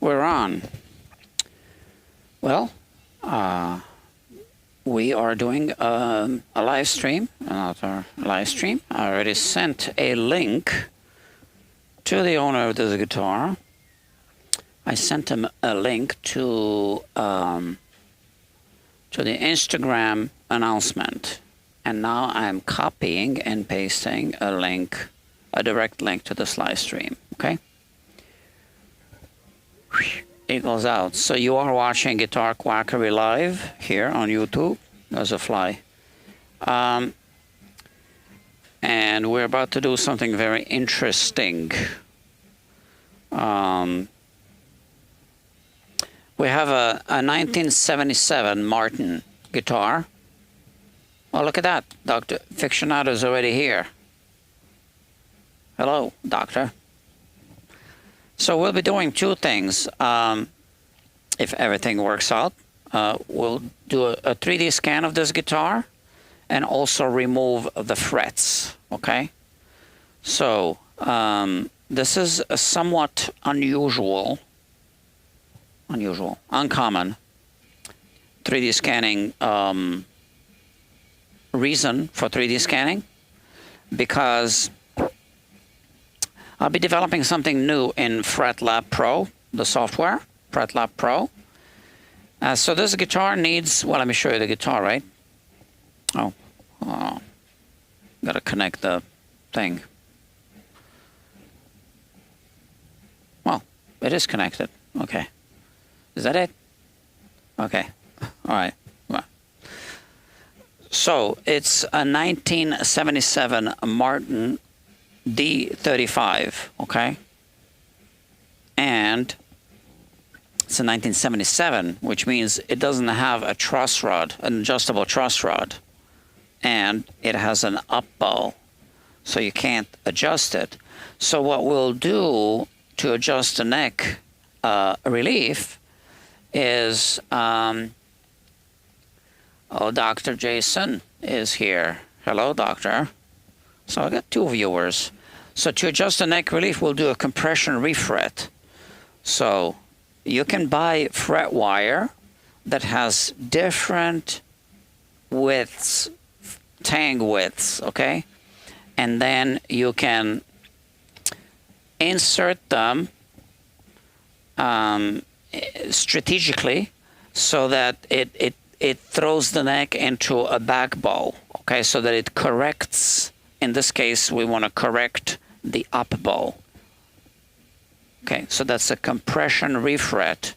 we're on. Well, we are doing a live stream, another live stream. I already sent a link to the owner of this guitar. I sent him a link to the Instagram announcement, and now I'm copying and pasting a link, a direct link to this live stream. Okay, it goes out. So you are watching Guitar Quackery live here on YouTube. There's a fly, and we're about to do something very interesting. We have a 1977 Martin guitar. Oh, look at that. Dr. Fictionado is already here. Hello, Doctor. So we'll be doing two things. If everything works out, we'll do a 3D scan of this guitar and also remove the frets, okay? So this is a somewhat uncommon 3D scanning reason for 3D scanning, because I'll be developing something new in FretLab Pro, the software, FretLab Pro. So this guitar needs, well, let me show you the guitar, right? Oh, gotta connect the thing. Well, it is connected, okay. Is that it? Okay, all right. Well, so it's a 1977 Martin D-35, okay? And it's a 1977, which means it doesn't have a truss rod, an adjustable truss rod, and it has an up bow, so you can't adjust it. So what we'll do to adjust the neck relief is, oh, Dr. Jason is here. Hello, Doctor. So I got two viewers. So to adjust the neck relief, we'll do a compression refret. So you can buy fret wire that has different widths, tang widths, okay? And then you can insert them strategically so that it throws the neck into a back bow, okay? So that it corrects, in this case, we want to correct the up bow. Okay, so that's a compression refret.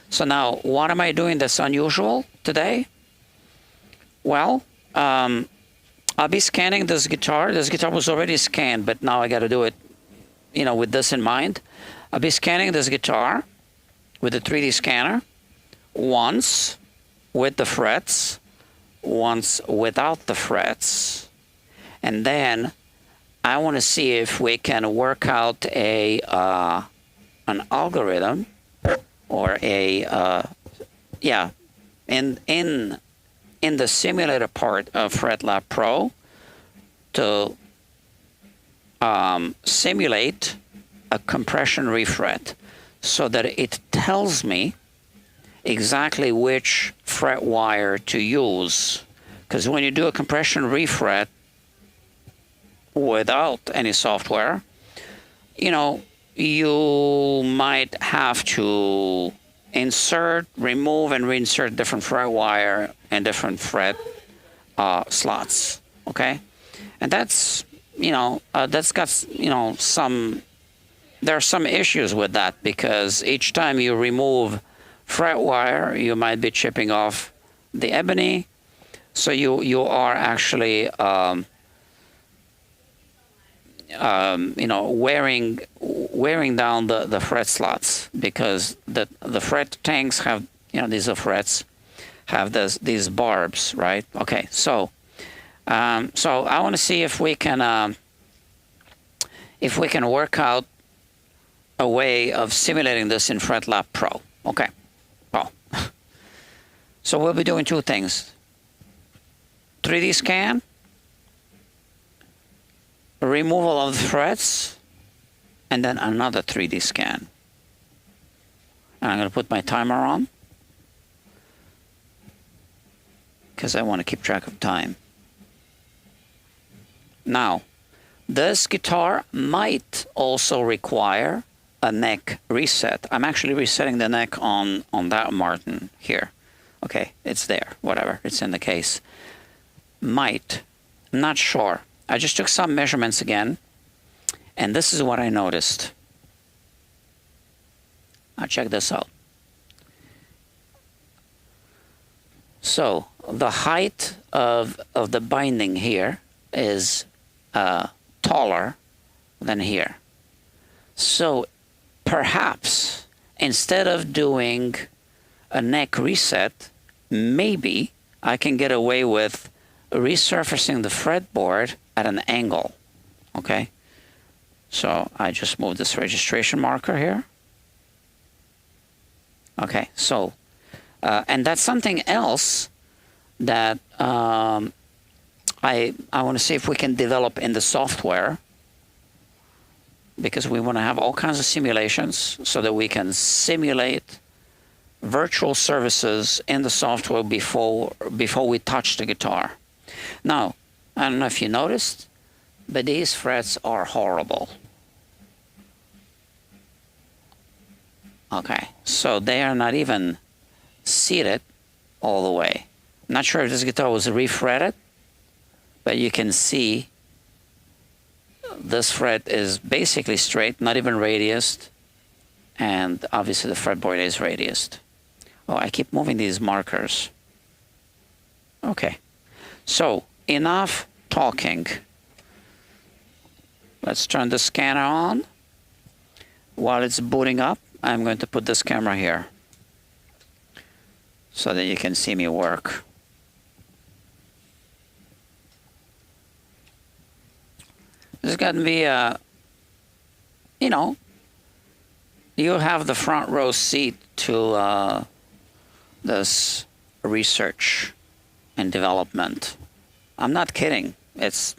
So now, what am I doing that's unusual today? Well, I'll be scanning this guitar. This guitar was already scanned, but now I got to do it, you know, with this in mind. I'll be scanning this guitar with the 3D scanner, once with the frets, once without the frets, and then I want to see if we can work out a an algorithm or a in the simulator part of FretLab Pro to simulate a compression refret so that it tells me exactly which fret wire to use. Because when you do a compression refret without any software, you know, you might have to insert, remove, and reinsert different fret wire and different fret slots, okay? And that's, you know, that's got, you know, there are some issues with that, because each time you remove fret wire, you might be chipping off the ebony, so you are actually you know, wearing down the fret slots, because the fret tanks have, you know, these frets have these barbs, right? Okay, so so I want to see if we can work out a way of simulating this in FretLab Pro. Okay, well, so we'll be doing two things: 3D scan, removal of the frets, and then another 3D scan. And I'm going to put my timer on because I want to keep track of time. Now, this guitar might also require a neck reset. I'm actually resetting the neck on that Martin here. Okay, it's there, whatever, it's in the case. Might, not sure. I just took some measurements again, and this is what I noticed. Now check this out. So the height of the binding here is taller than here. So perhaps instead of doing a neck reset, maybe I can get away with resurfacing the fretboard at an angle. Okay, so I just moved this registration marker here. Okay, so and that's something else that I want to see if we can develop in the software, because we want to have all kinds of simulations so that we can simulate virtual services in the software before we touch the guitar. Now, I don't know if you noticed, but these frets are horrible. Okay, so they are not even seated all the way. I'm not sure if this guitar was refretted, but you can see this fret is basically straight, not even radiused, and obviously the fretboard is radiused. Oh, I keep moving these markers. Okay, so enough talking. Let's turn the scanner on. While it's booting up, I'm going to put this camera here so that you can see me work. This is going to be you know, you have the front row seat to this research and development. I'm not kidding. It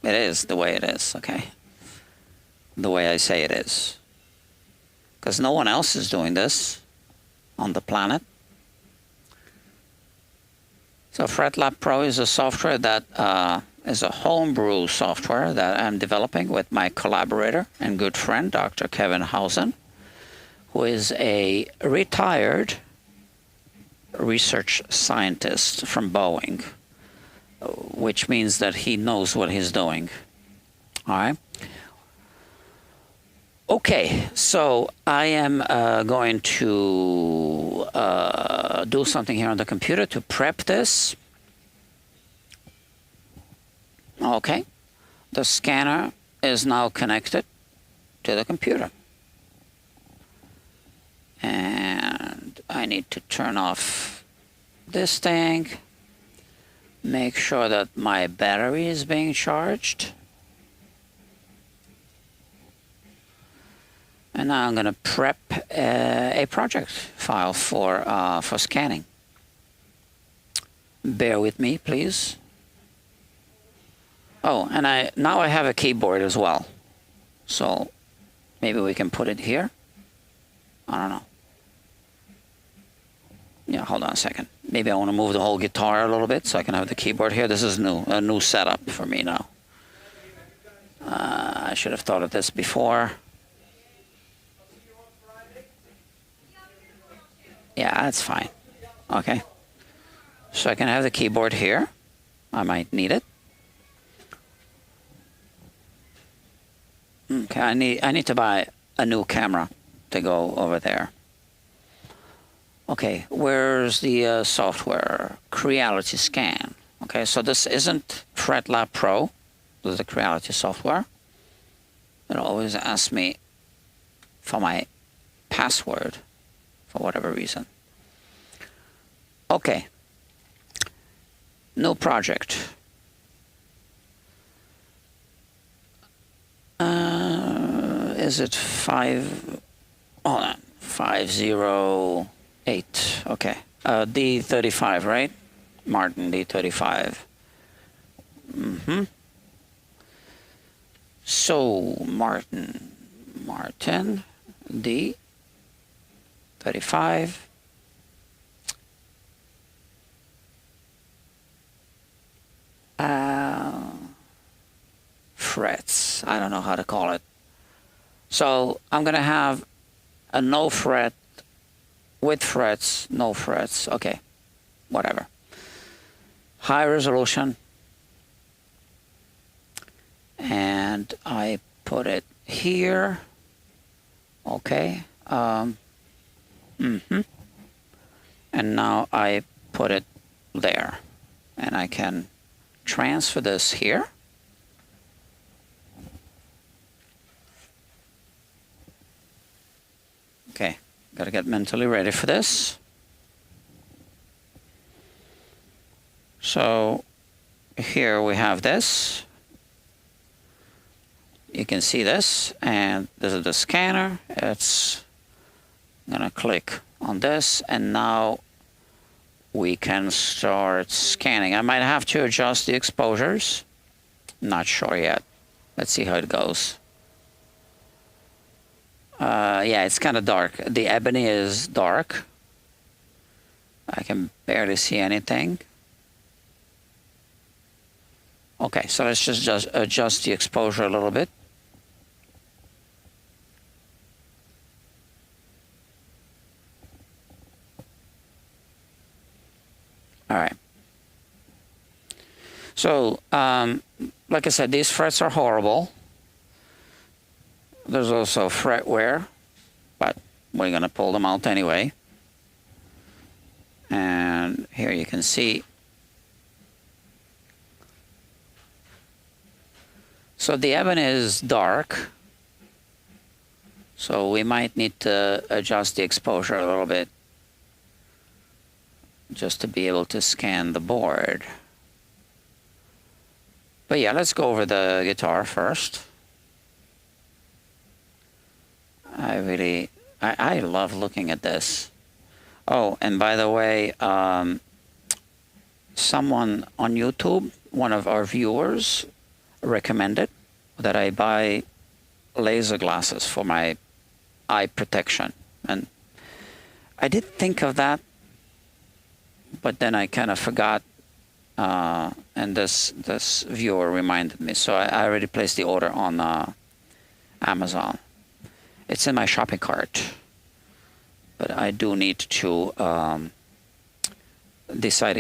is the way it is, okay? The way I say it is. Because no one else is doing this on the planet. So FretLab Pro is a software that is a homebrew software that I'm developing with my collaborator and good friend, Dr. Kevin Hausen, who is a retired research scientist from Boeing, which means that he knows what he's doing. All right. Okay, so I am going to do something here on the computer to prep this. Okay, the scanner is now connected to the computer. And I need to turn off this thing, make sure that my battery is being charged. And now I'm going to prep a project file for scanning. Bear with me, please. Oh, and now I have a keyboard as well. So maybe we can put it here. I don't know. Yeah, hold on a second. Maybe I want to move the whole guitar a little bit so I can have the keyboard here. This is new, a new setup for me now. I should have thought of this before. Yeah, that's fine. Okay. So I can have the keyboard here. I might need it. Okay, I need to buy a new camera to go over there. Okay, where's the software? Creality Scan. Okay, so this isn't FretLab Pro. This is the Creality software. It always asks me for my password for whatever reason. Okay, new project. Is it 508? Okay, D-35, right? Martin D-35. So Martin D 35. Frets. I don't know how to call it. So I'm going to have a no fret with frets, no frets. Okay, whatever. High resolution. And I put it here. Okay. And now I put it there. And I can transfer this here. Okay, gotta get mentally ready for this. So here we have this. You can see this, and this is the scanner. I'm gonna click on this, and now we can start scanning. I might have to adjust the exposures. Not sure yet. Let's see how it goes. Yeah, it's kind of dark. The ebony is dark. I can barely see anything. Okay, so let's just adjust the exposure a little bit. All right. So, like I said, these frets are horrible. There's also fret wear, but we're going to pull them out anyway. And here you can see. So the ebony is dark. So we might need to adjust the exposure a little bit just to be able to scan the board. But yeah, let's go over the guitar first. I love looking at this. Oh, and by the way, someone on YouTube, one of our viewers, recommended that I buy laser glasses for my eye protection. And I did think of that, but then I kind of forgot, and this viewer reminded me. So I already placed the order on Amazon. It's in my shopping cart, but I do need to decide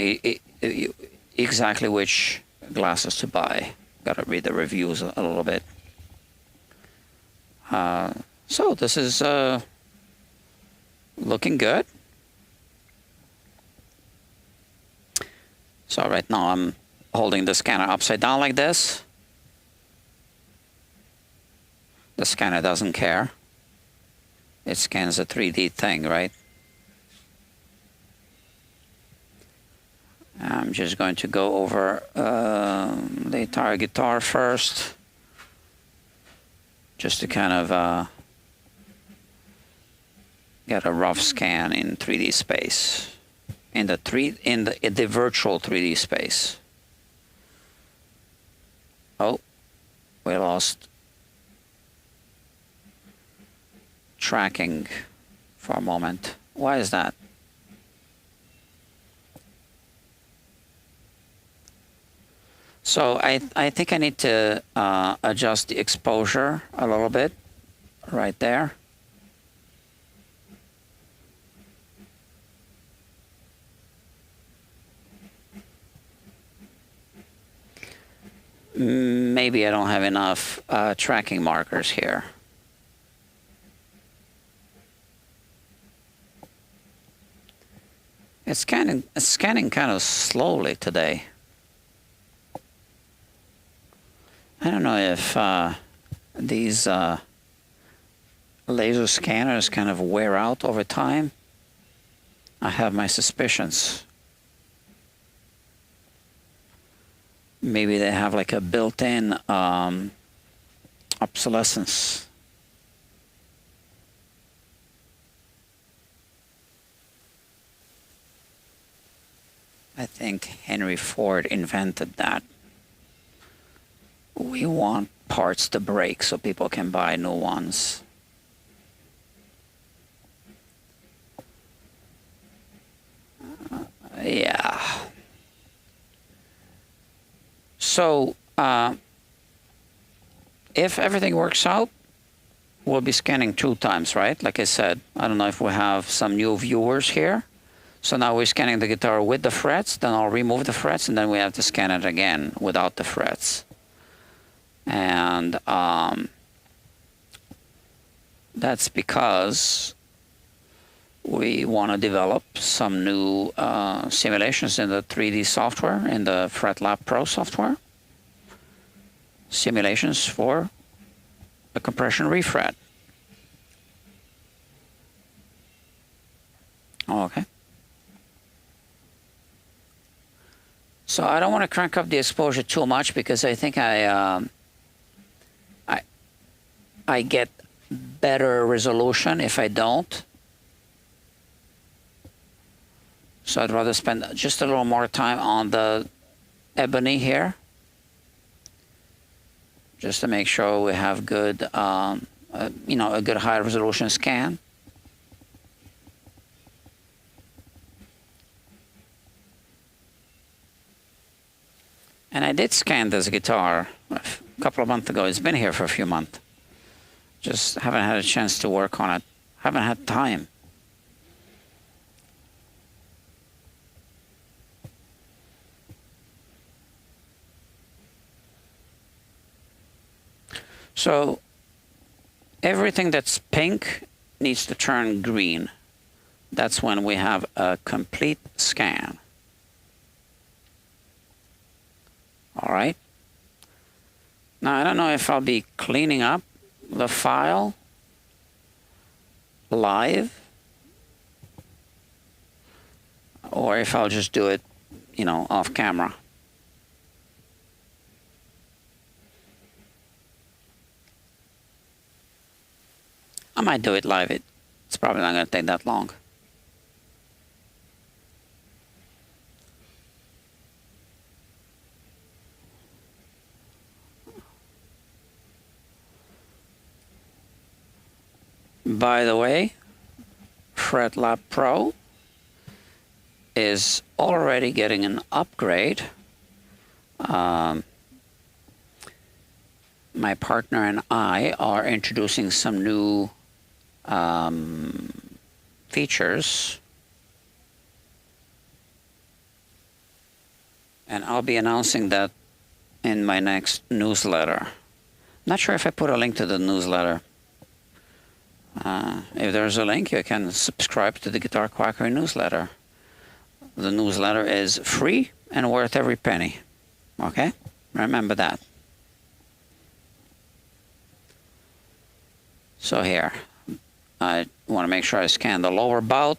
exactly which glasses to buy. Got to read the reviews a little bit. So this is looking good. So right now I'm holding the scanner upside down like this. The scanner doesn't care. It scans a 3D thing, right? I'm just going to go over the entire guitar first, just to kind of get a rough scan in 3D space, in the virtual 3D space. Oh, we lost tracking for a moment. Why is that? So I think I need to adjust the exposure a little bit right there. Maybe I don't have enough tracking markers here. It's scanning kind of slowly today. I don't know if these laser scanners kind of wear out over time. I have my suspicions. Maybe they have like a built-in obsolescence. I think Henry Ford invented that. We want parts to break so people can buy new ones. Yeah. So if everything works out, we'll be scanning 2 times, right? Like I said, I don't know if we have some new viewers here. So now we're scanning the guitar with the frets, then I'll remove the frets, and then we have to scan it again without the frets. And that's because we want to develop some new simulations in the 3D software, in the FretLab Pro software. Simulations for a compression refret. Okay. So I don't want to crank up the exposure too much because I think I get better resolution if I don't. So I'd rather spend just a little more time on the ebony here, just to make sure we have good, you know, a good high resolution scan. And I did scan this guitar a couple of months ago. It's been here for a few months. Just haven't had a chance to work on it. Haven't had time. So everything that's pink needs to turn green. That's when we have a complete scan. All right. Now, I don't know if I'll be cleaning up the file live or if I'll just do it, you know, off camera. I might do it live. It's probably not going to take that long. By the way, FretLab Pro is already getting an upgrade. My partner and I are introducing some new features, and I'll be announcing that in my next newsletter. Not sure if I put a link to the newsletter. If there's a link, you can subscribe to the Guitar Quackery newsletter. The newsletter is free and worth every penny. Okay? Remember that. So here, I want to make sure I scan the lower bout.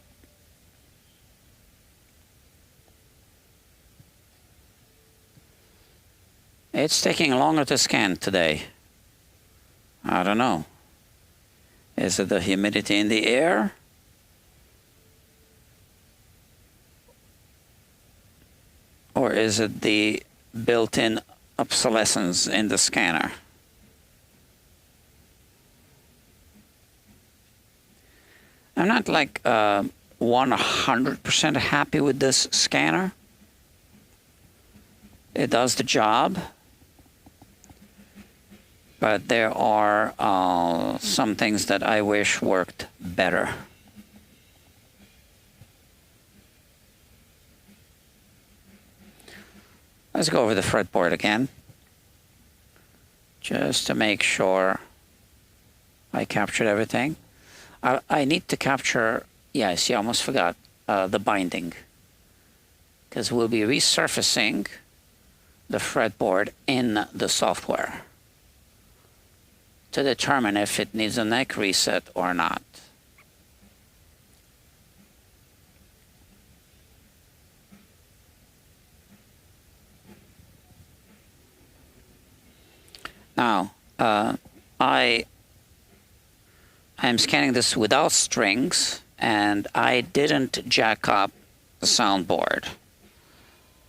It's taking longer to scan today. I don't know. Is it the humidity in the air? Or is it the built-in obsolescence in the scanner? I'm not like 100% happy with this scanner. It does the job. But there are some things that I wish worked better. Let's go over the fretboard again, just to make sure I captured everything. I need to capture, yeah, I see, I almost forgot the binding, because we'll be resurfacing the fretboard in the software to determine if it needs a neck reset or not. Now, I am scanning this without strings, and I didn't jack up the soundboard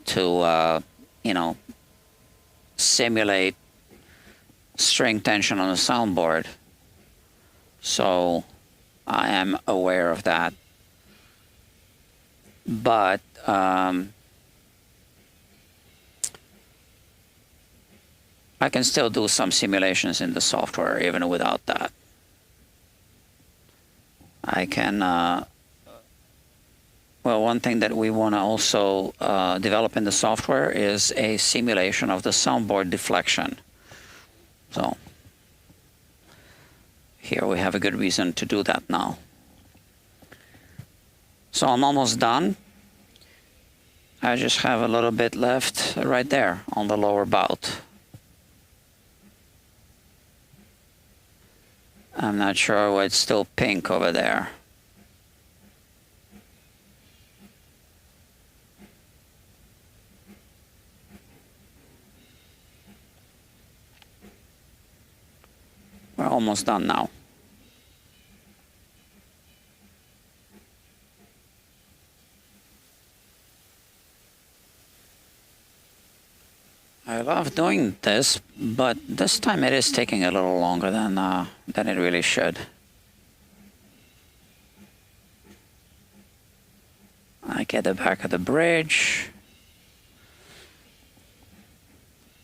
to, you know, simulate string tension on the soundboard. So I am aware of that. but I can still do some simulations in the software even without that. I can, well, one thing that we want to also develop in the software is a simulation of the soundboard deflection. So here we have a good reason to do that now. So I'm almost done. I just have a little bit left right there on the lower bout. I'm not sure why it's still pink over there. We're almost done now. I love doing this, but this time it is taking a little longer than it really should. I get the back of the bridge,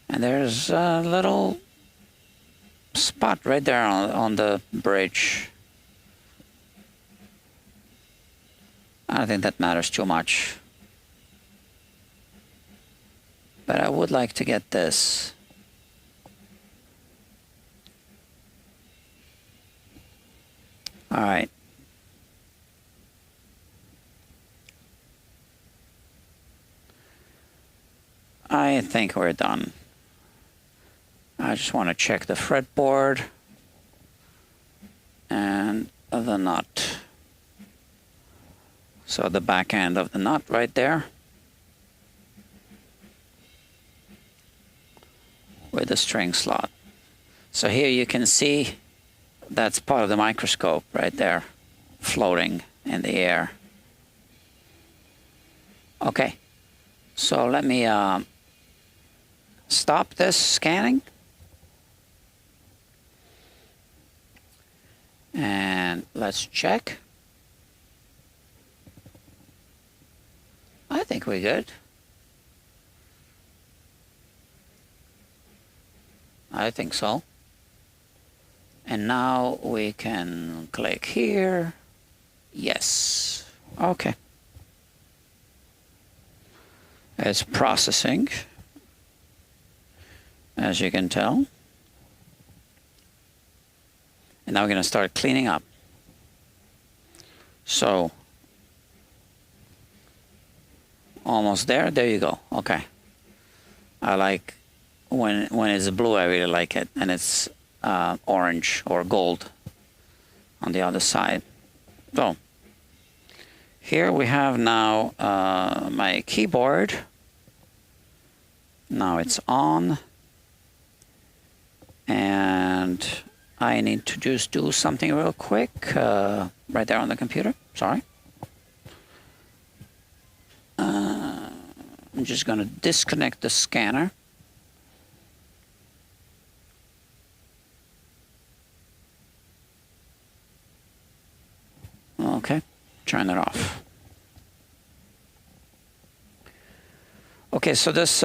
and there's a little spot right there on the bridge. I don't think that matters too much. But I would like to get this. All right. I think we're done. I just want to check the fretboard and the nut. So the back end of the nut right there with the string slot. So here you can see that's part of the microscope right there, floating in the air. Okay, so let me stop this scanning. And let's check. I think we're good. I think so. And now we can click here. Yes. Okay. It's processing, as you can tell. And now we're going to start cleaning up. So, almost there. There you go. Okay. I like when it's blue. I really like it, and it's orange or gold on the other side. So here we have now my keyboard. Now it's on, and I need to just do something real quick right there on the computer. Sorry. I'm just going to disconnect the scanner. Okay, turn it off. Okay, so this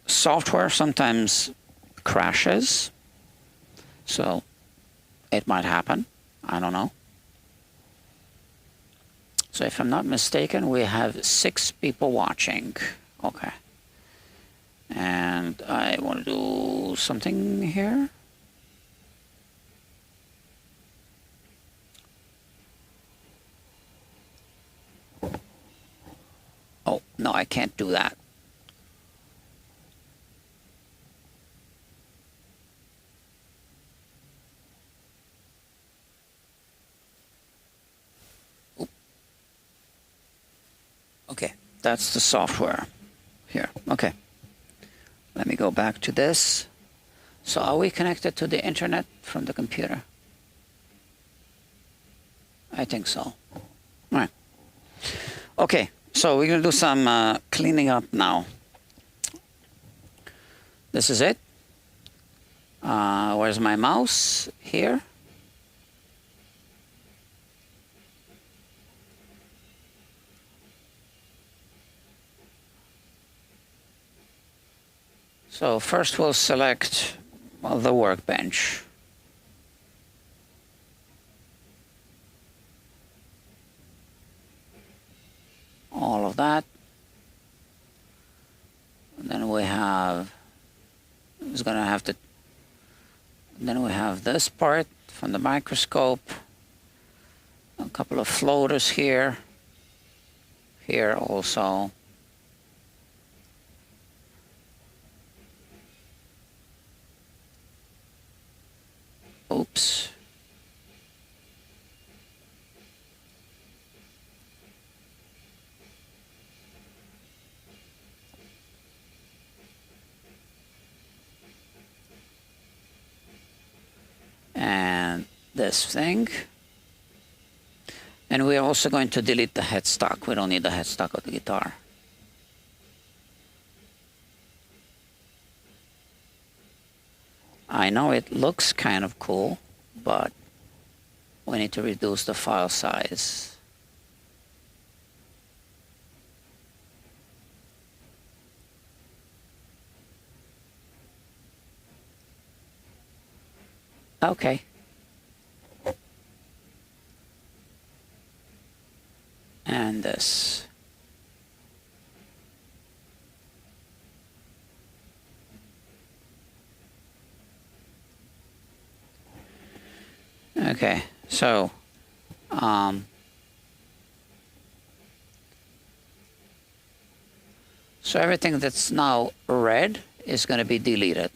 software sometimes crashes. So it might happen. I don't know. So if I'm not mistaken, we have 6 people watching. Okay. And I want to do something here. Oh, no, I can't do that. Okay, that's the software here. Okay, let me go back to this. So are we connected to the internet from the computer? I think so. All right. Okay, so we're going to do some cleaning up now. This is it. Where's my mouse? Here. So first we'll select, well, the workbench. All of that. And then we have, it's gonna have to, then we have this part from the microscope, a couple of floaters here, here also. Oops. And this thing. And we're also going to delete the headstock. We don't need the headstock of the guitar. I know it looks kind of cool, but we need to reduce the file size. Okay. And this. Okay, so so everything that's now red is going to be deleted,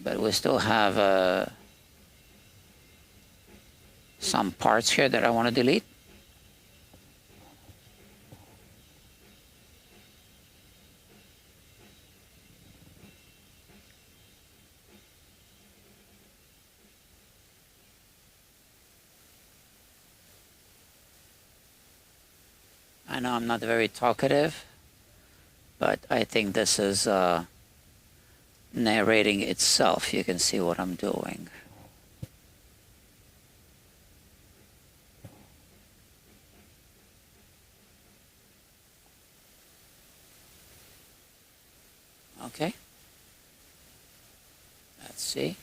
but we still have some parts here that I want to delete. I know I'm not very talkative, but I think this is narrating itself. You can see what I'm doing. Okay. Let's see.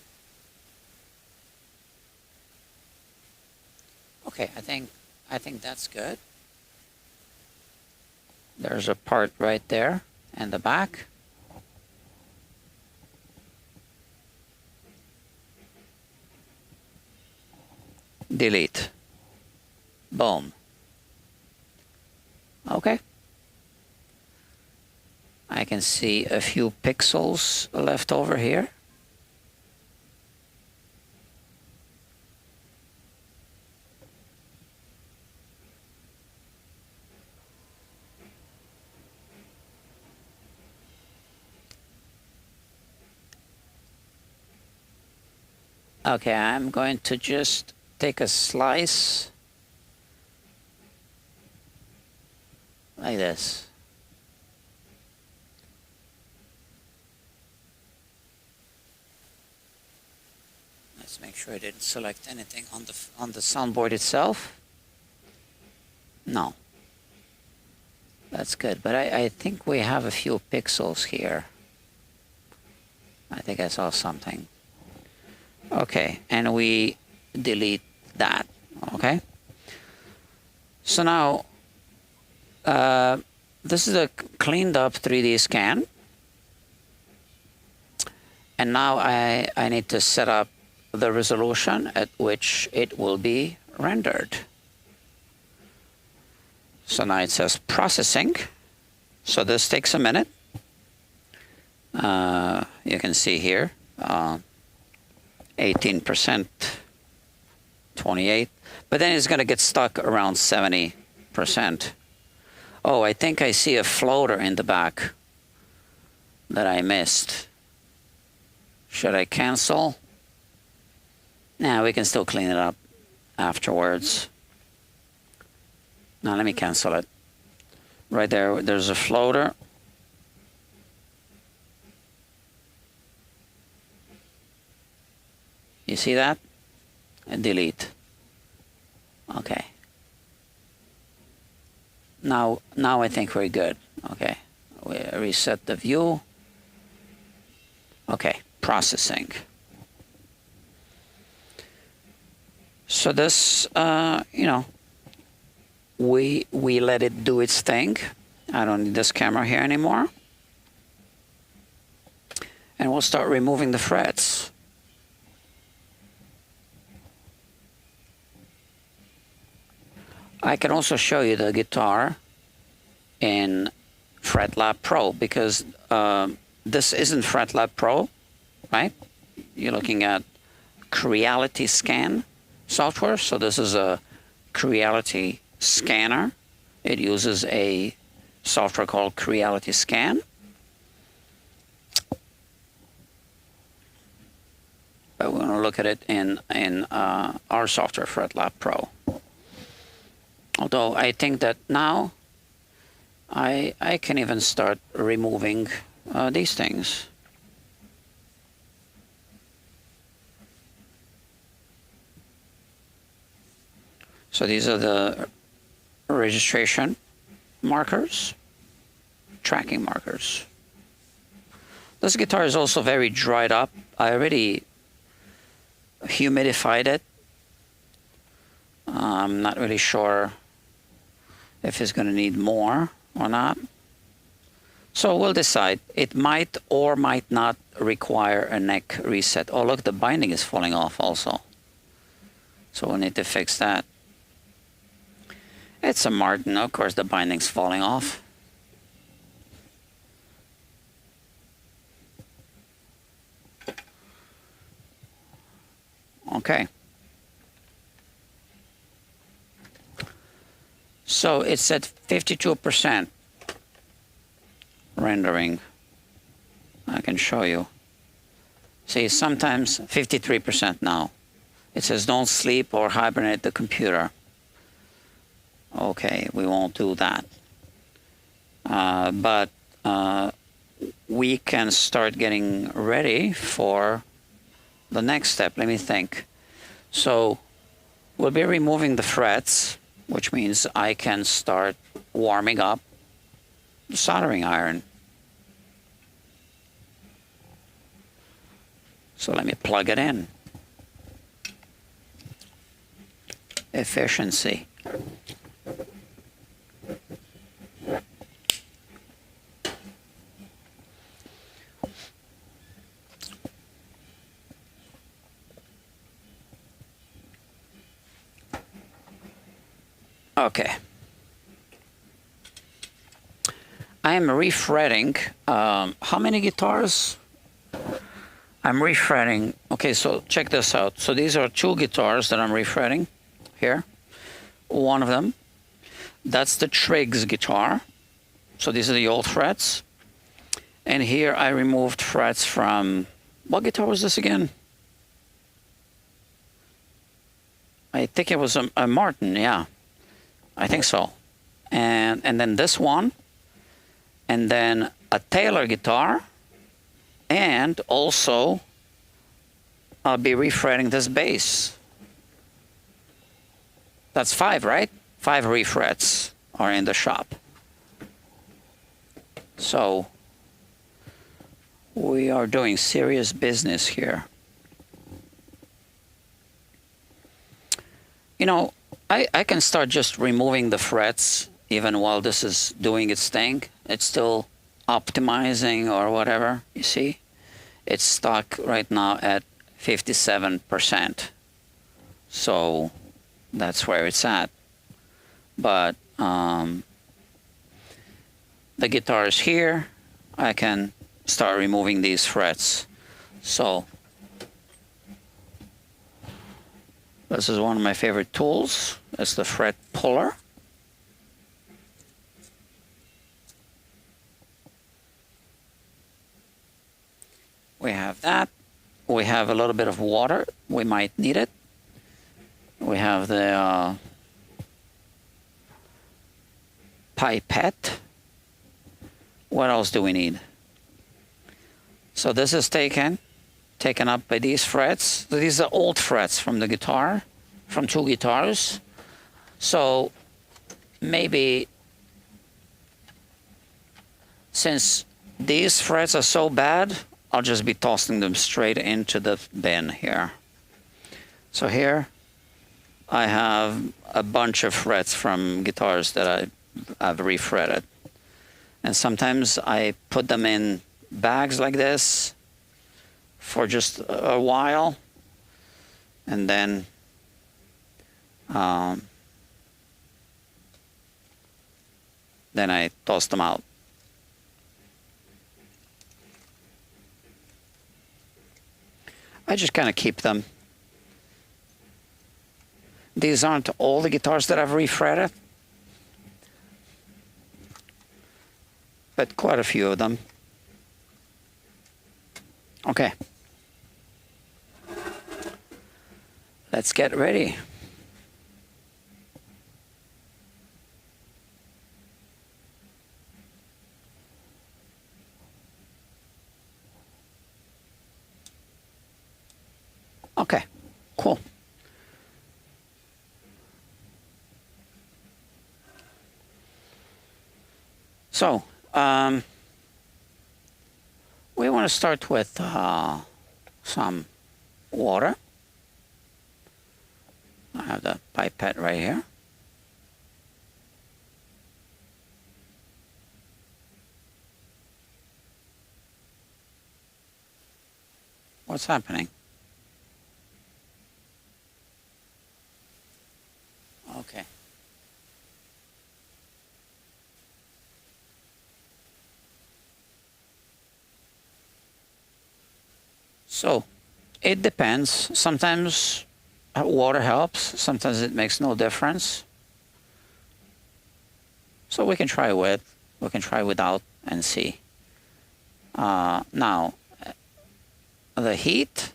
Okay, I think that's good. There's a part right there in the back. Delete. Boom. Okay. I can see a few pixels left over here. Okay, I'm going to just take a slice like this. Let's make sure I didn't select anything on the soundboard itself. No. That's good, but I think we have a few pixels here. I think I saw something. Okay, and we delete that, okay? So now, this is a cleaned up 3D scan. And now I need to set up the resolution at which it will be rendered. So now it says processing. So this takes a minute. You can see here, 18%, 28, but then it's going to get stuck around 70%. Oh, I think I see a floater in the back that I missed. Should I cancel? Nah, we can still clean it up afterwards. Now let me cancel it. Right there, there's a floater. You see that? And delete. Okay. Now I think we're good. Okay. reset the view. Okay, processing. So this, you know, we let it do its thing. I don't need this camera here anymore. And we'll start removing the frets. I can also show you the guitar in FretLab Pro, because this isn't FretLab Pro, right? You're looking at Creality Scan software. So this is a Creality scanner. It uses a software called Creality Scan. But we're going to look at it in our software, FretLab Pro. Although I think that now I can even start removing these things. So these are the registration markers, tracking markers. This guitar is also very dried up. I already humidified it. I'm not really sure if it's going to need more or not. So we'll decide. It might or might not require a neck reset. Oh, look, the binding is falling off also. So we'll need to fix that. It's a Martin. Of course, the binding's falling off. Okay. So it's at 52% rendering. I can show you. See, sometimes 53% now. It says don't sleep or hibernate the computer. Okay, we won't do that. But we can start getting ready for the next step. Let me think. So we'll be removing the frets, which means I can start warming up the soldering iron. So let me plug it in. Efficiency. Okay. I am refretting. How many guitars? I'm refretting. Okay, so check this out. So these are two guitars that I'm refretting here. One of them, that's the Triggs guitar. So these are the old frets. And here I removed frets from, what guitar was this again? I think it was a Martin, yeah. I think so. And then this one, and then a Taylor guitar, and also I'll be refretting this bass. That's 5, right? 5 refrets are in the shop. So we are doing serious business here. You know, I can start just removing the frets even while this is doing its thing. It's still optimizing or whatever, you see? It's stuck right now at 57%. So that's where it's at. But the guitar is here. I can start removing these frets. So this is one of my favorite tools. It's the fret puller. We have that. We have a little bit of water. We might need it. We have the pipette. What else do we need? So this is taken up by these frets. So these are old frets from the guitar, from 2 guitars. So maybe since These frets are so bad, I'll just be tossing them straight into the bin here. So here I have a bunch of frets from guitars that I've refretted. And sometimes I put them in bags like this for just a while, and then I toss them out. I just kind of keep them. These aren't all the guitars that I've refretted, but quite a few of them. Okay. Let's get ready. Okay, cool. So, we want to start with some water. I have the pipette right here. What's happening? Okay. So, it depends. Sometimes water helps. Sometimes it makes no difference. So we can try with, we can try without and see. Now, the heat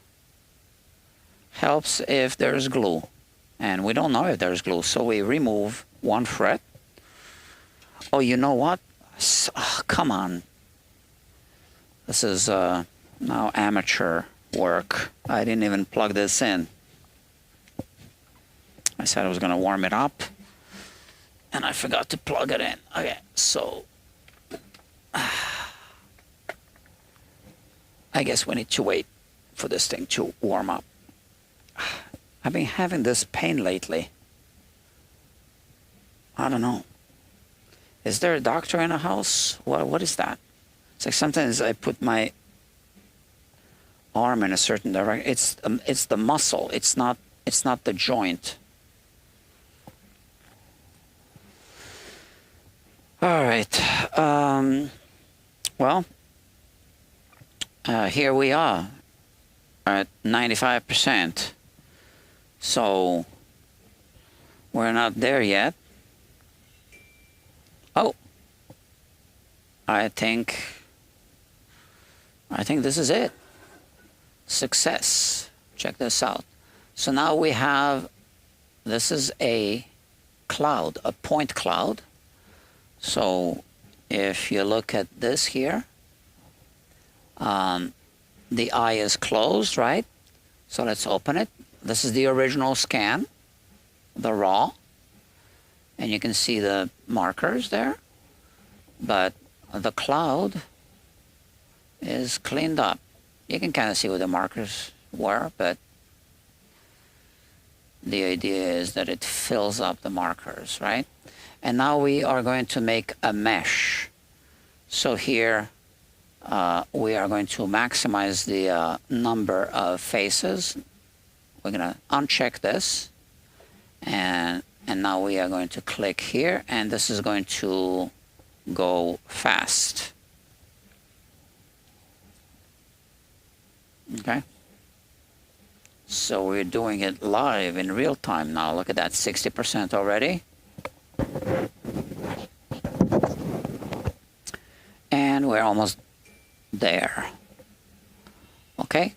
helps if there's glue. And we don't know if there's glue, so we remove one fret. Oh, you know what? Oh, come on. This is now amateur work. I didn't even plug this in. I said I was going to warm it up, and I forgot to plug it in. Okay, so I guess we need to wait for this thing to warm up. I've been having this pain lately. I don't know. Is there a doctor in the house? What is that? It's like sometimes I put my arm in a certain direction. It's the muscle. It's not the joint. All right. Well, here we are at 95%. So we're not there yet. Oh, I think this is it. Success. Check this out. So now we have, this is a cloud, a point cloud. So if you look at this here, the eye is closed, right? So let's open it. This is the original scan, the raw, and you can see the markers there, but the cloud is cleaned up. You can kind of see where the markers were, but the idea is that it fills up the markers, right? And now we are going to make a mesh. So here we are going to maximize the number of faces. We're going to uncheck this, and now we are going to click here, and this is going to go fast. Okay? So we're doing it live in real time now. Look at that, 60% already. And we're almost there. Okay?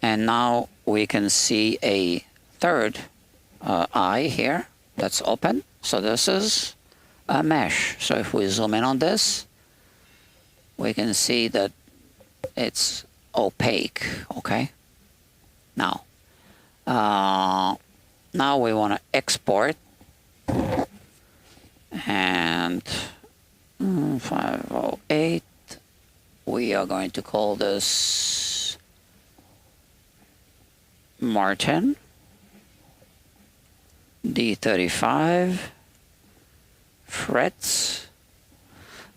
And now we can see a third eye here that's open. So this is a mesh. So if we zoom in on this, we can see that it's opaque. Okay? Now we want to export, and 508, are going to call this Martin D-35 frets.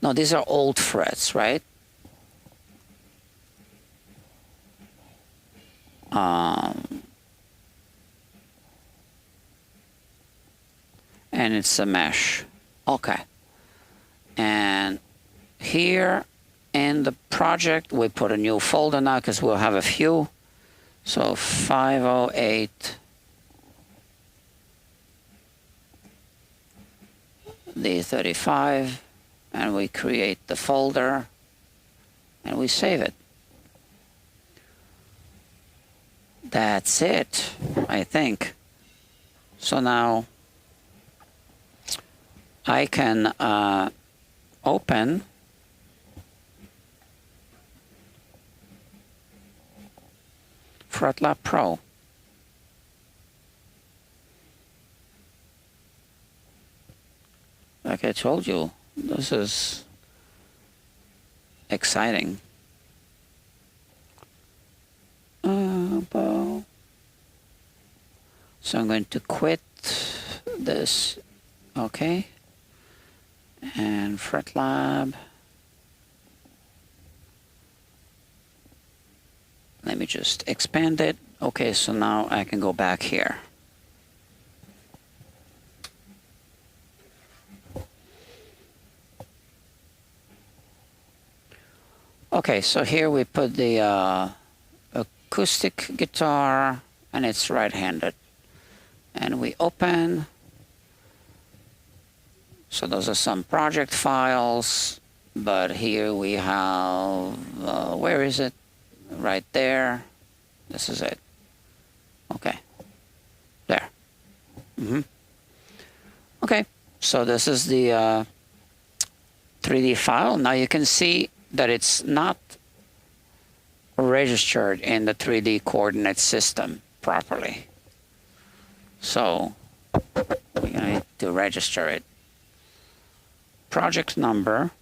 No, these are old frets, right? And it's a mesh. Okay. And here in the project, we put a new folder now because we'll have a few. So 508 D-35, and we create the folder and we save it. That's it, I think. So now I can open FretLab Pro. Like I told you, this is exciting. So I'm going to quit this, okay, and FretLab. Let me just expand it. Okay, so now I can go back here. Okay, so here we put the acoustic guitar, and it's right-handed. And we open. So those are some project files, but here we have, where is it? Right there. This is it. Okay. There. Okay, so this is the 3D file. Now you can see that it's not registered in the 3D coordinate system properly. So we're going to register it. Project number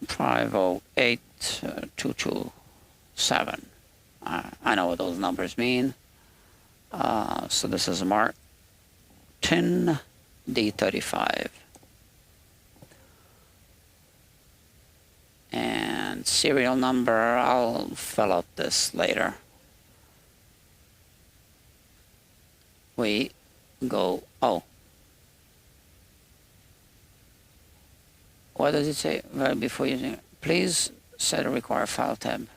508227. I know what those numbers mean. So this is Martin D-35. And serial number, I'll fill out this later. We go, oh. What does it say right before using it? Please set a require file tab.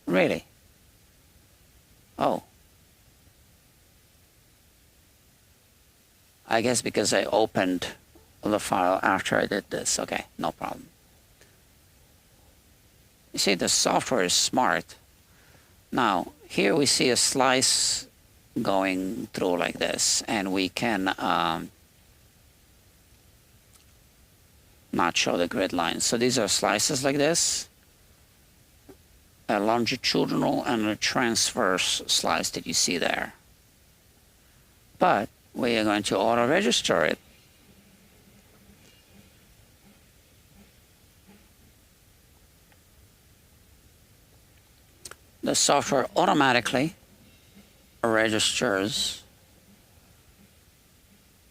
Really? Oh. I guess because I opened the file after I did this. Okay, no problem. You see, the software is smart. Now, here we see a slice going through like this, and we can not show the grid lines. So these are slices like this, a longitudinal and a transverse slice that you see there. But we are going to auto-register it. The software automatically registers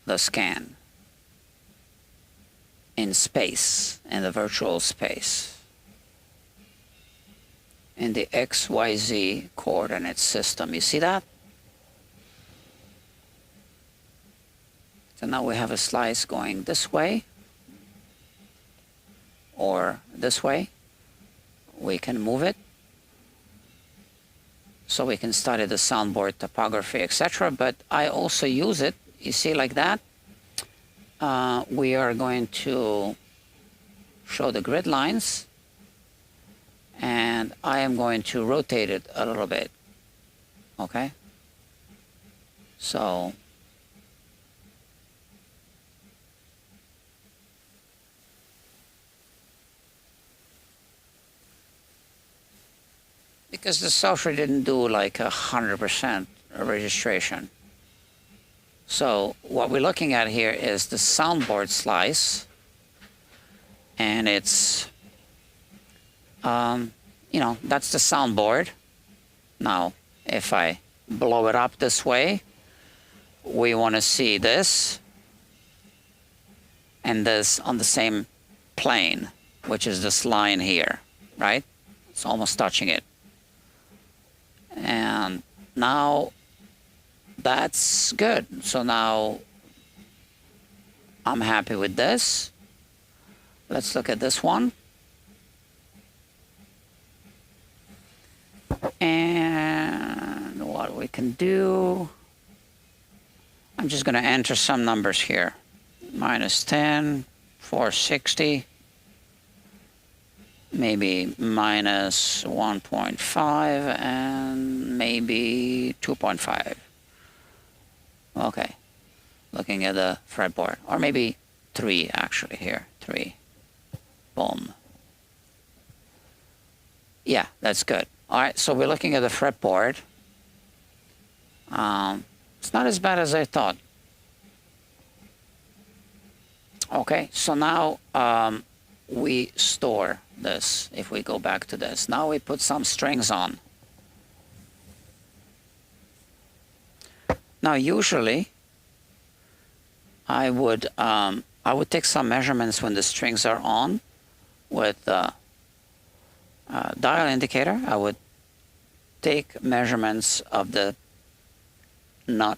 the scan in space, in the virtual space, in the XYZ coordinate system. You see that? So now we have a slice going this way or this way. We can move it. So we can study the soundboard topography, etc. But I also use it, you see, like that. We are going to show the grid lines, and I am going to rotate it a little bit, okay? So because the software didn't do like 100% registration. So what we're looking at here is the soundboard slice, and it's you know, that's the soundboard. Now, if I blow it up this way, we want to see this and this on the same plane, which is this line here, right? It's almost touching it. And now that's good. So now I'm happy with this. Let's look at this one. And what we can do, I'm just going to enter some numbers here. -10, 460, maybe -1.5, and maybe 2.5. Okay, looking at the fretboard, or maybe 3 actually here, 3. Boom. Yeah, that's good. All right, so we're looking at the fretboard. It's not as bad as I thought. Okay, so now we store this. If we go back to this, now we put some strings on. Now, usually, I would take some measurements when the strings are on with the dial indicator. I would take measurements of the nut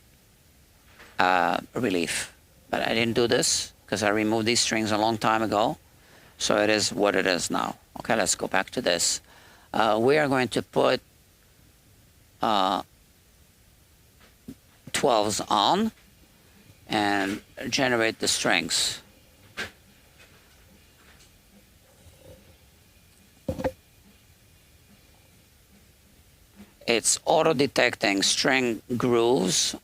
relief, but I didn't do this because I removed these strings a long time ago. So it is what it is now. Okay, let's go back to this. We are going to put 12s on and generate the strings. It's auto-detecting string grooves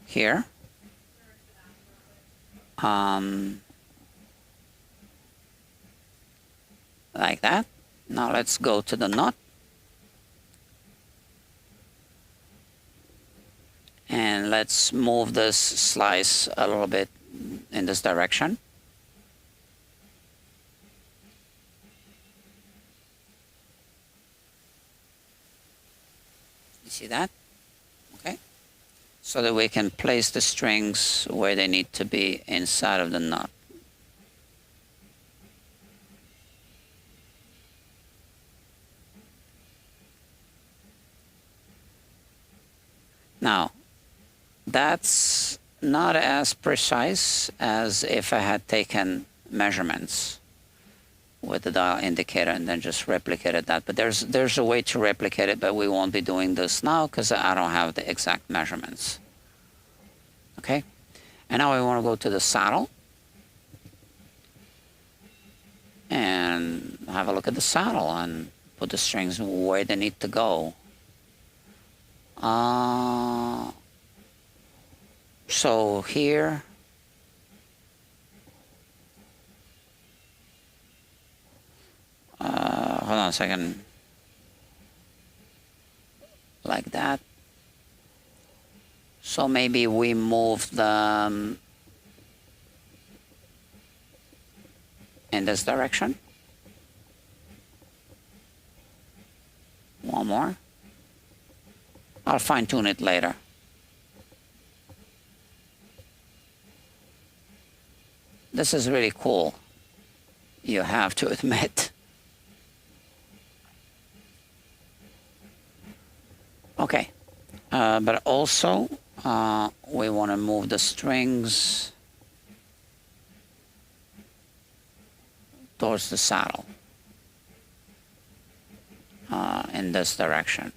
here. Like that. Now let's go to the nut. And let's move this slice a little bit in this direction. You see that? Okay. So that we can place the strings where they need to be inside of the nut. Now, that's not as precise as if I had taken measurements with the dial indicator and then just replicated that. But there's a way to replicate it, but we won't be doing this now because I don't have the exact measurements. Okay? And now we want to go to the saddle and have a look at the saddle and put the strings where they need to go. So here, hold on a second, like that. So maybe we move them in this direction. One more. I'll fine tune it later. This is really cool, you have to admit. Okay, but also we want to move the strings towards the saddle in this direction.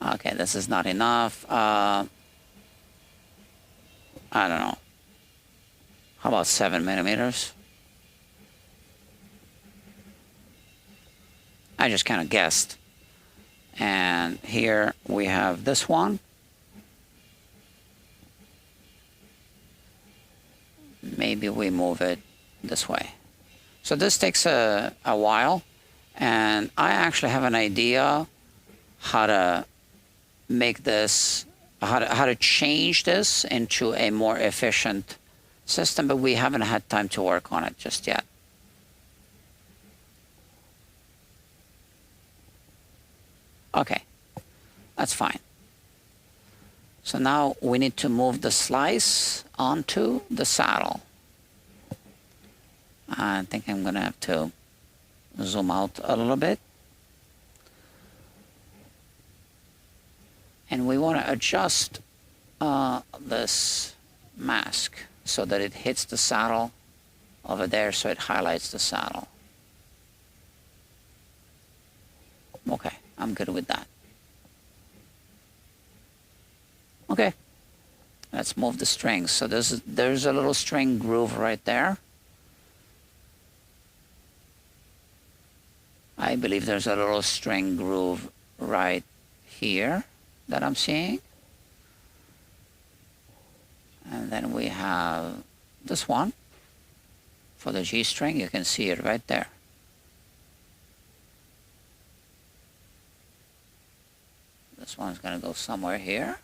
Okay, this is not enough. I don't know. How about 7 millimeters? I just kind of guessed. And here we have this one. Maybe we move it this way. So this takes a while, and I actually have an idea how to make this, how to change this into a more efficient system, but we haven't had time to work on it just yet. Okay, that's fine. So now we need to move the slice onto the saddle. I think I'm gonna have to zoom out a little bit. And we want to adjust this mask so that it hits the saddle over there, so it highlights the saddle. Okay, I'm good with that. Okay, let's move the strings. So there's a little string groove right there. I believe there's a little string groove right here that I'm seeing. And then we have this one for the G string. You can see it right there. This one's going to go somewhere here.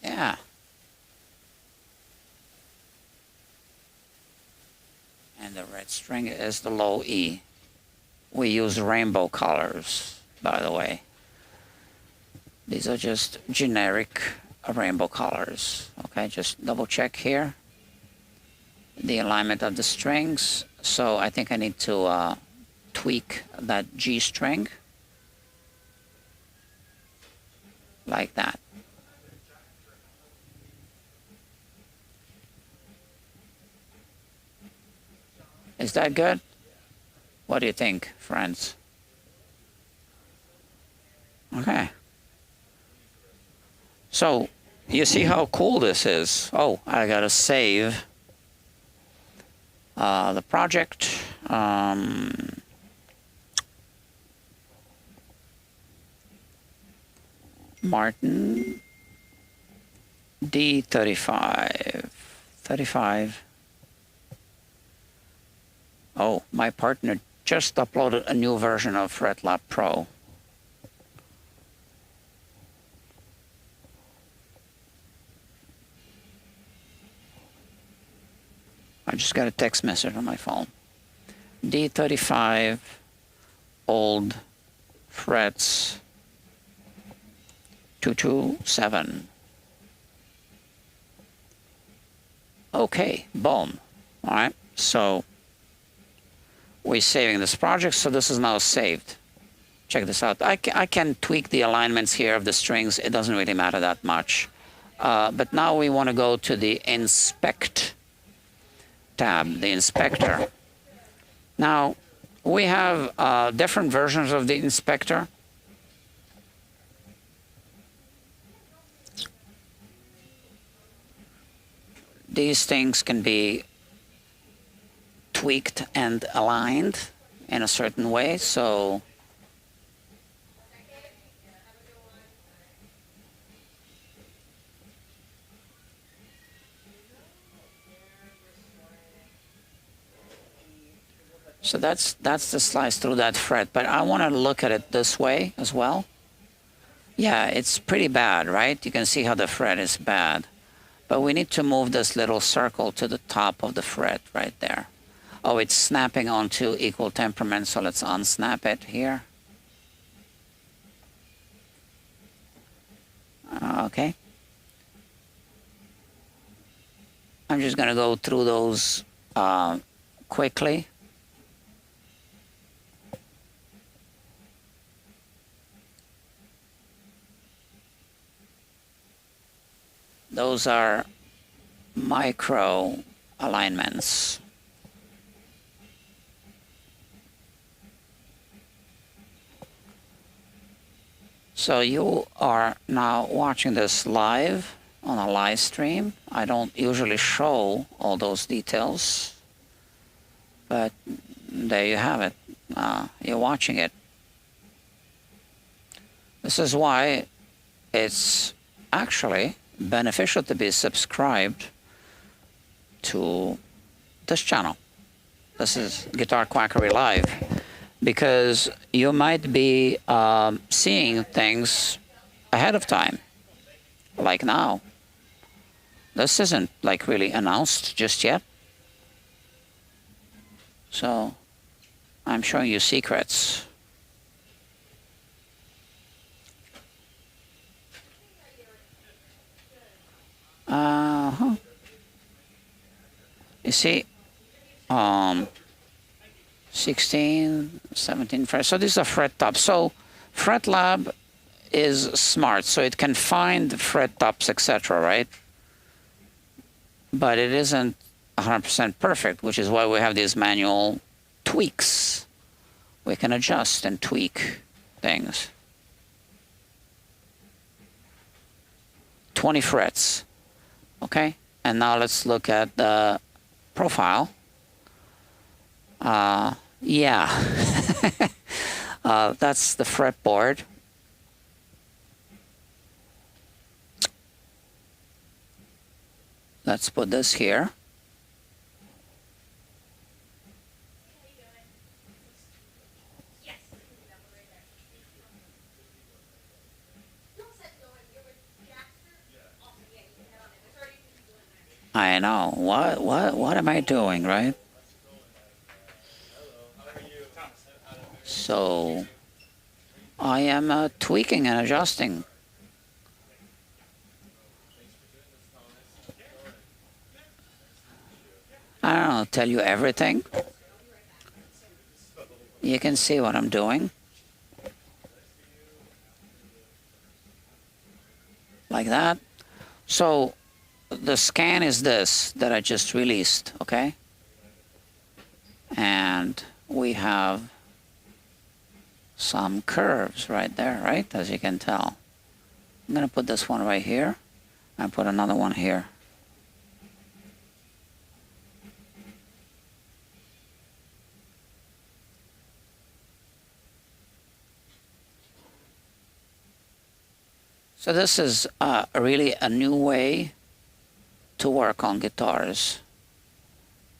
Yeah. And the red string is the low E. We use rainbow colors, by the way. These are just generic rainbow colors. Okay, just double check here the alignment of the strings. So I think I need to tweak that G string like that. Is that good? What do you think, friends? Okay. So you see how cool this is. Oh, I gotta save the project. Martin D-35. 35. Oh, my partner just uploaded a new version of FretLab Pro. I just got a text message on my phone. D-35 old frets 227. Okay, boom. All right, so we're saving this project, so this is now saved. Check this out. I can tweak the alignments here of the strings. It doesn't really matter that much. But now we want to go to the Inspect tab, the Inspector. Now, we have different versions of the Inspector. These things can be tweaked and aligned in a certain way, so that's the slice through that fret, but I want to look at it this way as well. Yeah, it's pretty bad, right? You can see how the fret is bad, but we need to move this little circle to the top of the fret right there. Oh, it's snapping onto equal temperament, so let's unsnap it here. Okay. I'm just going to go through those quickly. Those are micro alignments. So you are now watching this live on a live stream. I don't usually show all those details, but there you have it. You're watching it. This is why it's actually beneficial to be subscribed to this channel. This is Guitar Quackery Live, because you might be seeing things ahead of time, like now. This isn't like really announced just yet. So I'm showing you secrets. Uh-huh. You see, 16, 17 frets. So this is a fret top. So FretLab is smart, so it can find fret tops, etc., right? But it isn't 100% perfect, which is why we have these manual tweaks. We can adjust and tweak things. 20 frets. Okay, and now let's look at the profile. Yeah, that's the fretboard. Let's put this here. I know. What am I doing, right? So I am tweaking and adjusting. I don't know, tell you everything. You can see what I'm doing. Like that. So the scan is this that I just released, okay? And we have some curves right there, right? As you can tell. I'm gonna put this one right here and put another one here. So this is really a new way to work on guitars,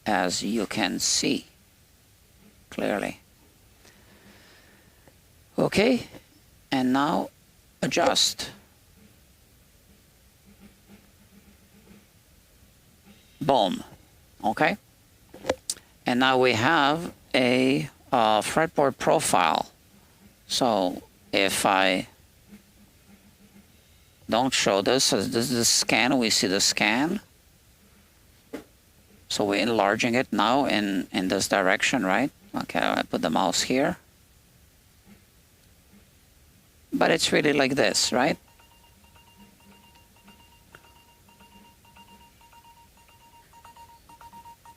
as you can see clearly. Okay, and now adjust. Boom. Okay, and now we have a fretboard profile. So if I don't show this, so this is the scan, we see the scan. So we're enlarging it now in this direction, right? Okay, I put the mouse here. But it's really like this, right?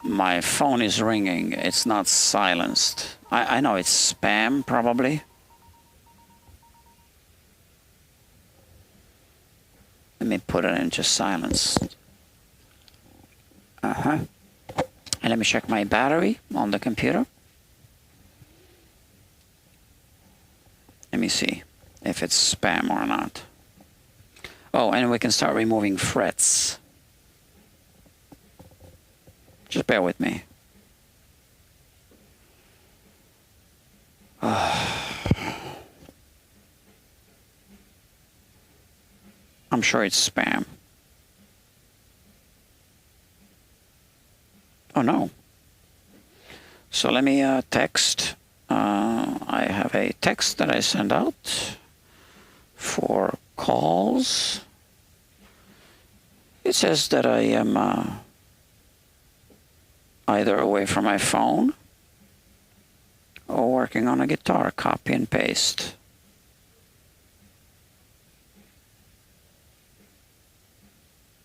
My phone is ringing. It's not silenced. I know it's spam, probably. Let me put it into silence. And let me check my battery on the computer. Let me see if it's spam or not. Oh, and we can start removing frets. Just bear with me. I'm sure it's spam. Oh no. So let me text. I have a text that I send out for calls. It says that I am either away from my phone or working on a guitar. Copy and paste.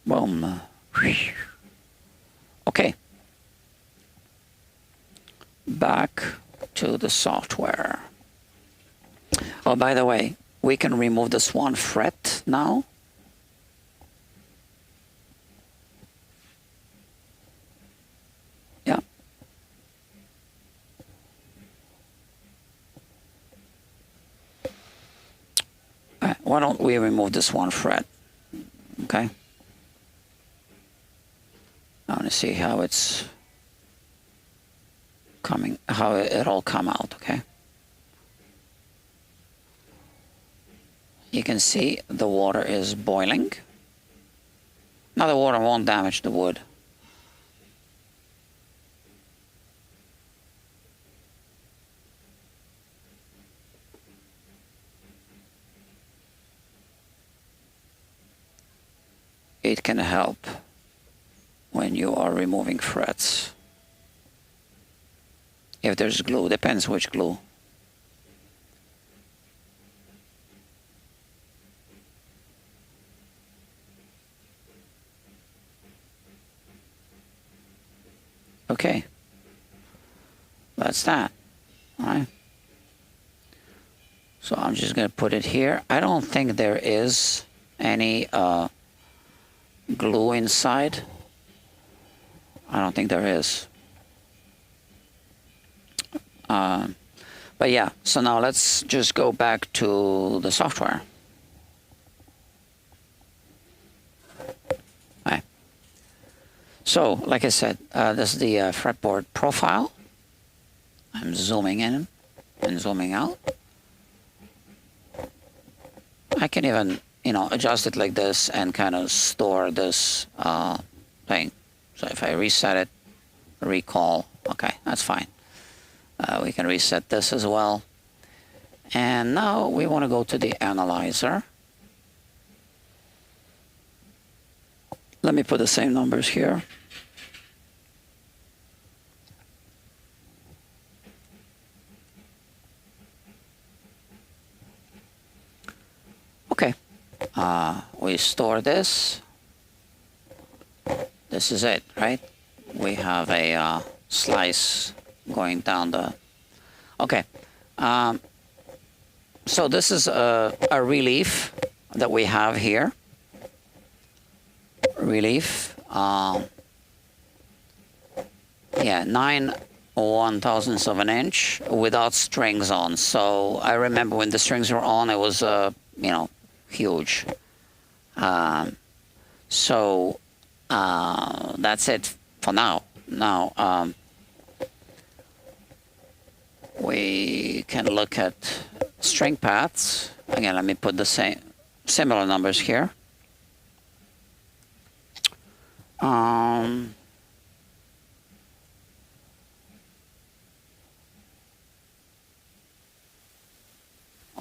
Boom. Okay. Back to the software. Oh, by the way, we can remove this one fret now. Yeah. Why don't we remove this one fret? Okay. I want to see how it's coming, how it'll come out, okay? You can see the water is boiling. Now the water won't damage the wood. It can help when you are removing frets. If there's glue, depends which glue. Okay, that's that. All right. So I'm just going to put it here. I don't think there is any glue inside. I don't think there is. But yeah, so now let's just go back to the software. Right. So, like I said, this is the fretboard profile. I'm zooming in and zooming out. I can even, adjust it like this and kind of store this thing. So if I reset it, recall, okay, that's fine. We can reset this as well. And now we want to go to the analyzer. Let me put the same numbers here. Okay, we store this. This is it, right? We have a slice going down the... Okay, so this is a relief that we have here. Relief, yeah, 9/1000ths of an inch without strings on. So I remember when the strings were on, it was, huge. So that's it for now. Now, we can look at string paths. Again, let me put the similar numbers here.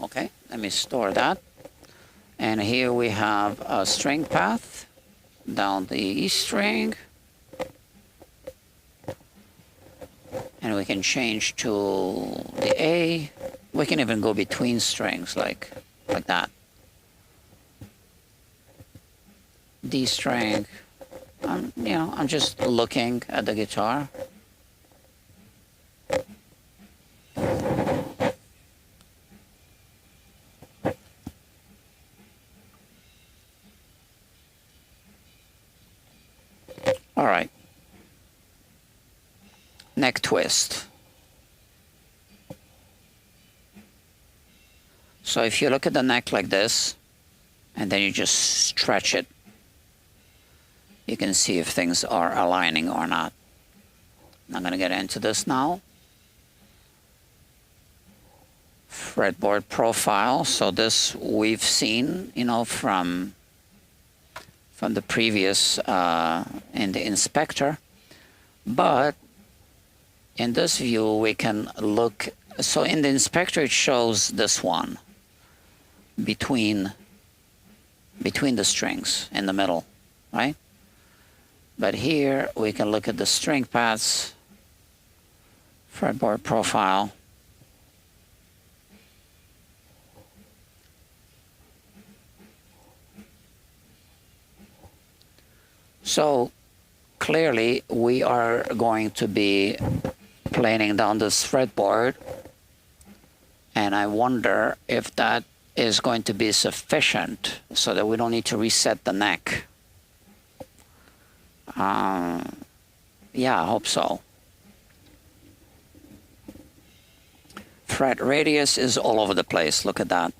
Okay, let me store that. And here we have a string path down the E string. And we can change to the A. We can even go between strings like that. D string. I'm just looking at the guitar. All right. Neck twist. So if you look at the neck like this, and then you just stretch it, you can see if things are aligning or not. I'm going to get into this now. Fretboard profile. So this we've seen, from the previous in the inspector. But in this view, we can look. So in the inspector, it shows this one between the strings in the middle, right? But here we can look at the string paths, fretboard profile. So clearly we are going to be planing down this fretboard, and I wonder if that is going to be sufficient so that we don't need to reset the neck. Yeah, I hope so. Fret radius is all over the place. Look at that.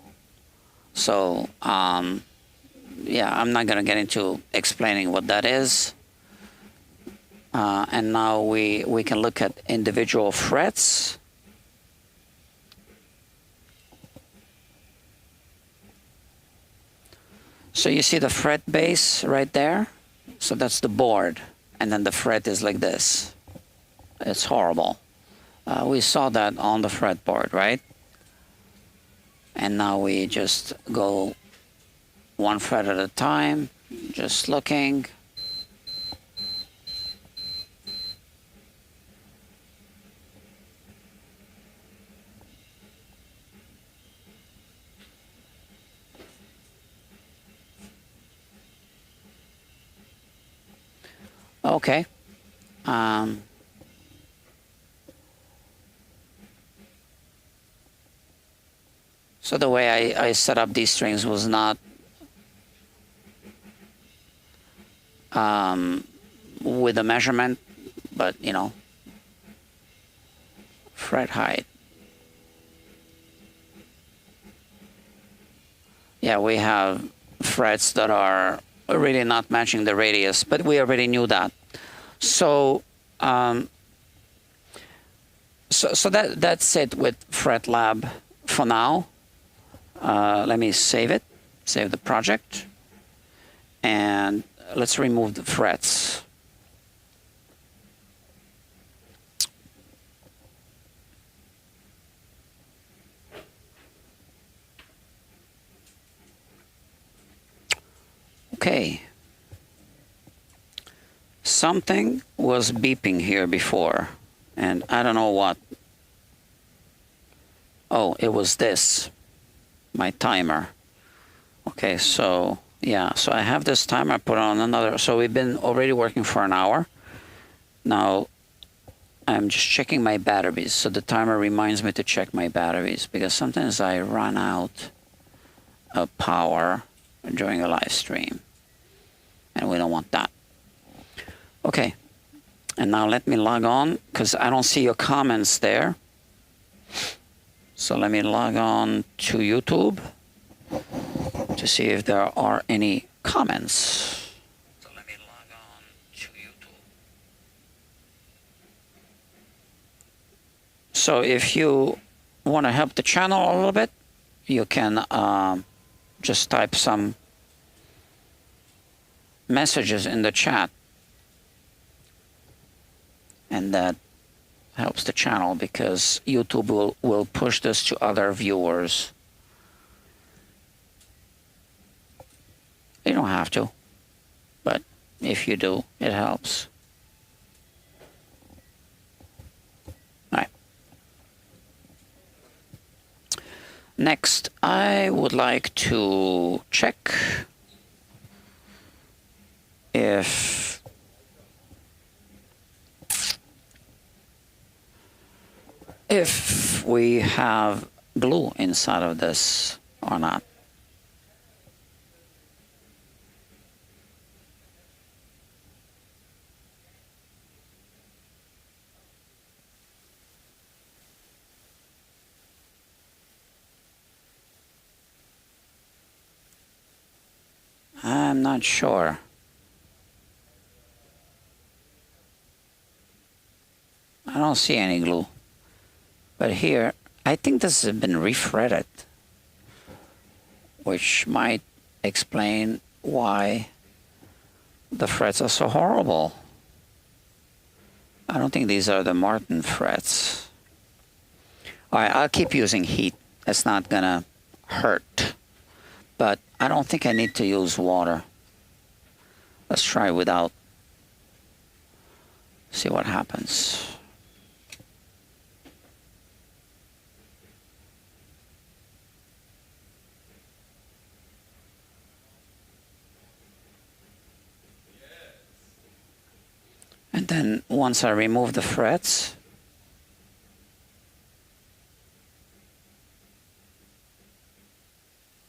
So, yeah, I'm not going to get into explaining what that is. And now we can look at individual frets. So you see the fret base right there. So that's the board, and then the fret is like this. It's horrible. We saw that on the fretboard, right? And now we just go one fret at a time, just looking. Okay. So the way I set up these strings was not with a measurement, but you know, fret height. Yeah, we have frets that are really not matching the radius, but we already knew that. So so that's it with FretLab for now. Let me save it, save the project, and let's remove the frets. Okay. Something was beeping here before, and I don't know what. Oh, it was this, my timer. Okay, so yeah, so I have this timer, I put on another. So we've been already working for an hour. Now I'm just checking my batteries. So the timer reminds me to check my batteries, because sometimes I run out of power during a live stream, and we don't want that. Okay, and now let me log on, because I don't see your comments there. So let me log on to YouTube to see if there are any comments. So let me log on to YouTube. So if you want to help the channel a little bit, you can just type some messages in the chat, and that helps the channel, because YouTube will push this to other viewers. You don't have to, but if you do, it helps. All right. Next, I would like to check if we have glue inside of this or not. I'm not sure. I don't see any glue. But here, I think this has been refretted, which might explain why the frets are so horrible. I don't think these are the Martin frets. All right, I'll keep using heat. It's not gonna hurt, but I don't think I need to use water. Let's try without. See what happens. And then once I remove the frets,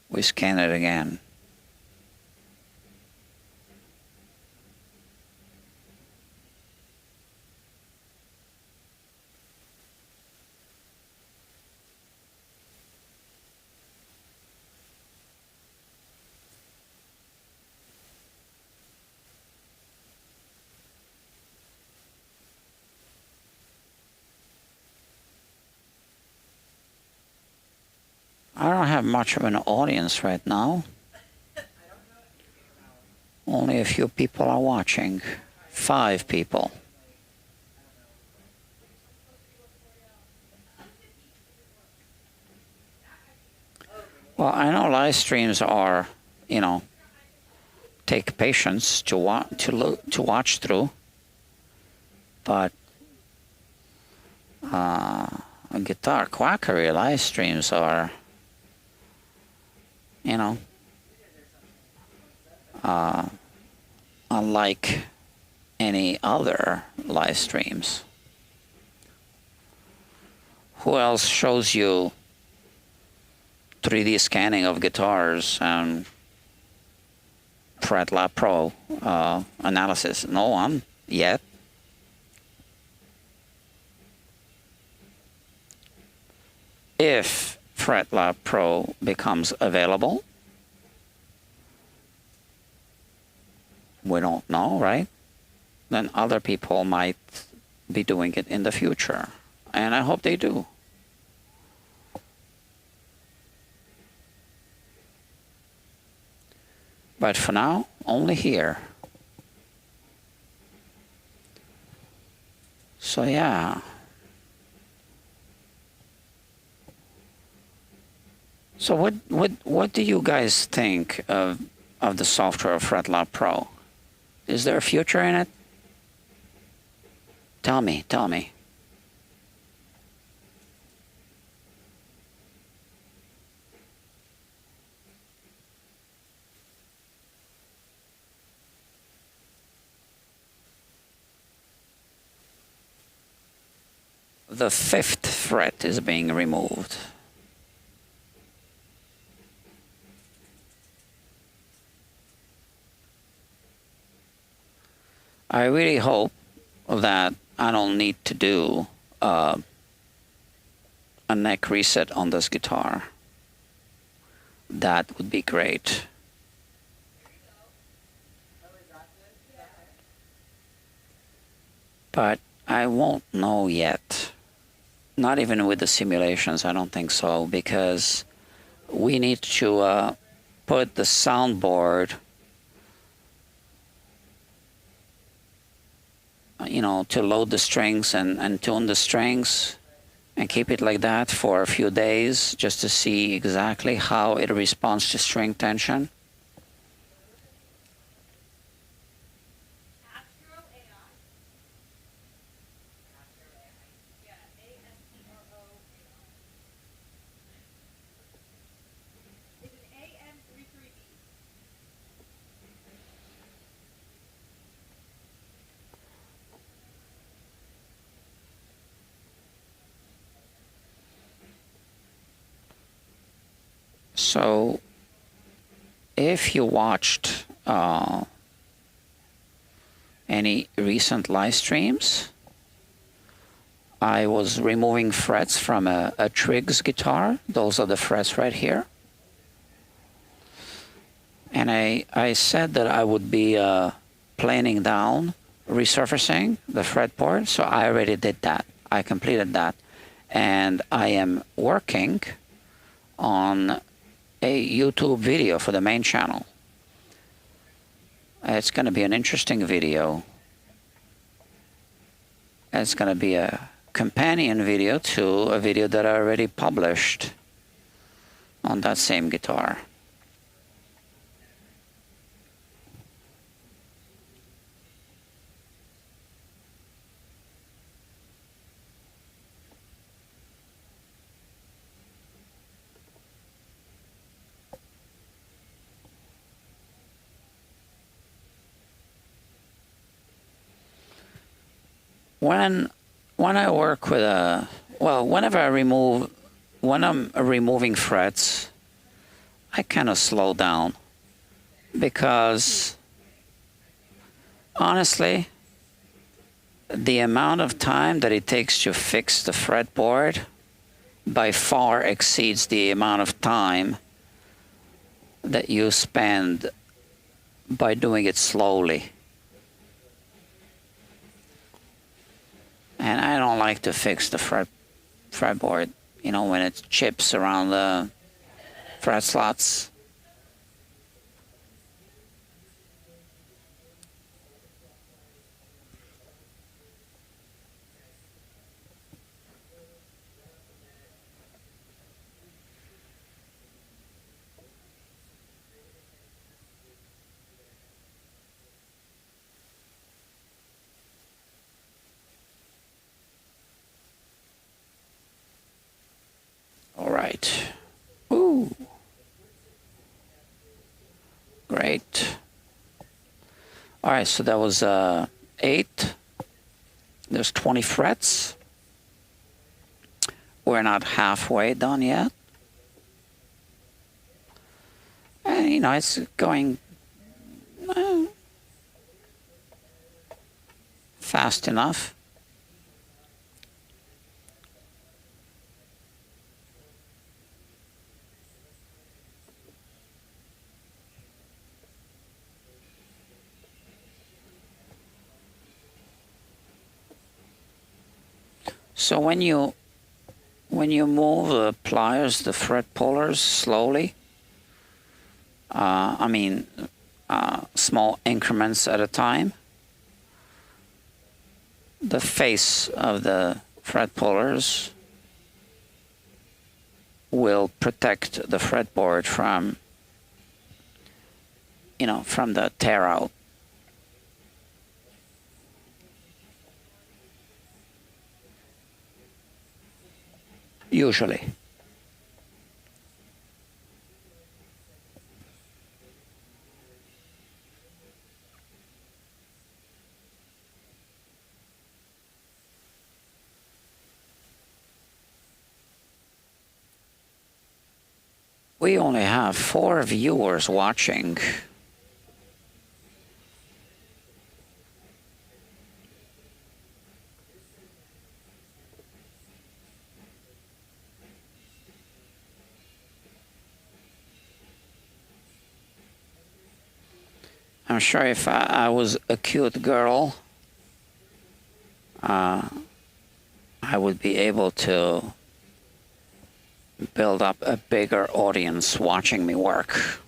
we scan it again. I don't have much of an audience right now. Only a few people are watching. 5 people. Well, I know live streams are, take patience to watch through, but guitar quackery live streams are, unlike any other live streams. Who else shows you 3D scanning of guitars and Fret Lab Pro analysis? No one yet. If Fret Lab Pro becomes available, we don't know, right? Then other people might be doing it in the future, and I hope they do. But for now, only here. So yeah. So what do you guys think of the software of Fret Lab Pro? Is there a future in it? Tell me. The 5th fret is being removed. I really hope that I don't need to do a neck reset on this guitar. That would be great. But I won't know yet. Not even with the simulations, I don't think so, because we need to put the soundboard, to load the strings and tune the strings and keep it like that for a few days just to see exactly how it responds to string tension. So if you watched any recent live streams, I was removing frets from a Triggs guitar. Those are the frets right here. And I said that I would be planing down, resurfacing the fretboard. So I already did that. I completed that. And I am working on a YouTube video for the main channel. It's going to be an interesting video. It's going to be a companion video to a video that I already published on that same guitar. When I work with when I'm removing frets, I kind of slow down, because honestly, the amount of time that it takes to fix the fretboard by far exceeds the amount of time that you spend by doing it slowly. And I don't like to fix the fretboard, when it chips around the fret slots. right. Ooh. Great. All right, so that was 8. There's 20 frets. We're not halfway done yet. And, you know, it's going fast enough. So when you move the pliers, the fret pullers slowly, small increments at a time, the face of the fret pullers will protect the fretboard from, from the tear out. Usually. We only have 4 viewers watching. I'm sure if I was a cute girl, I would be able to build up a bigger audience watching me work.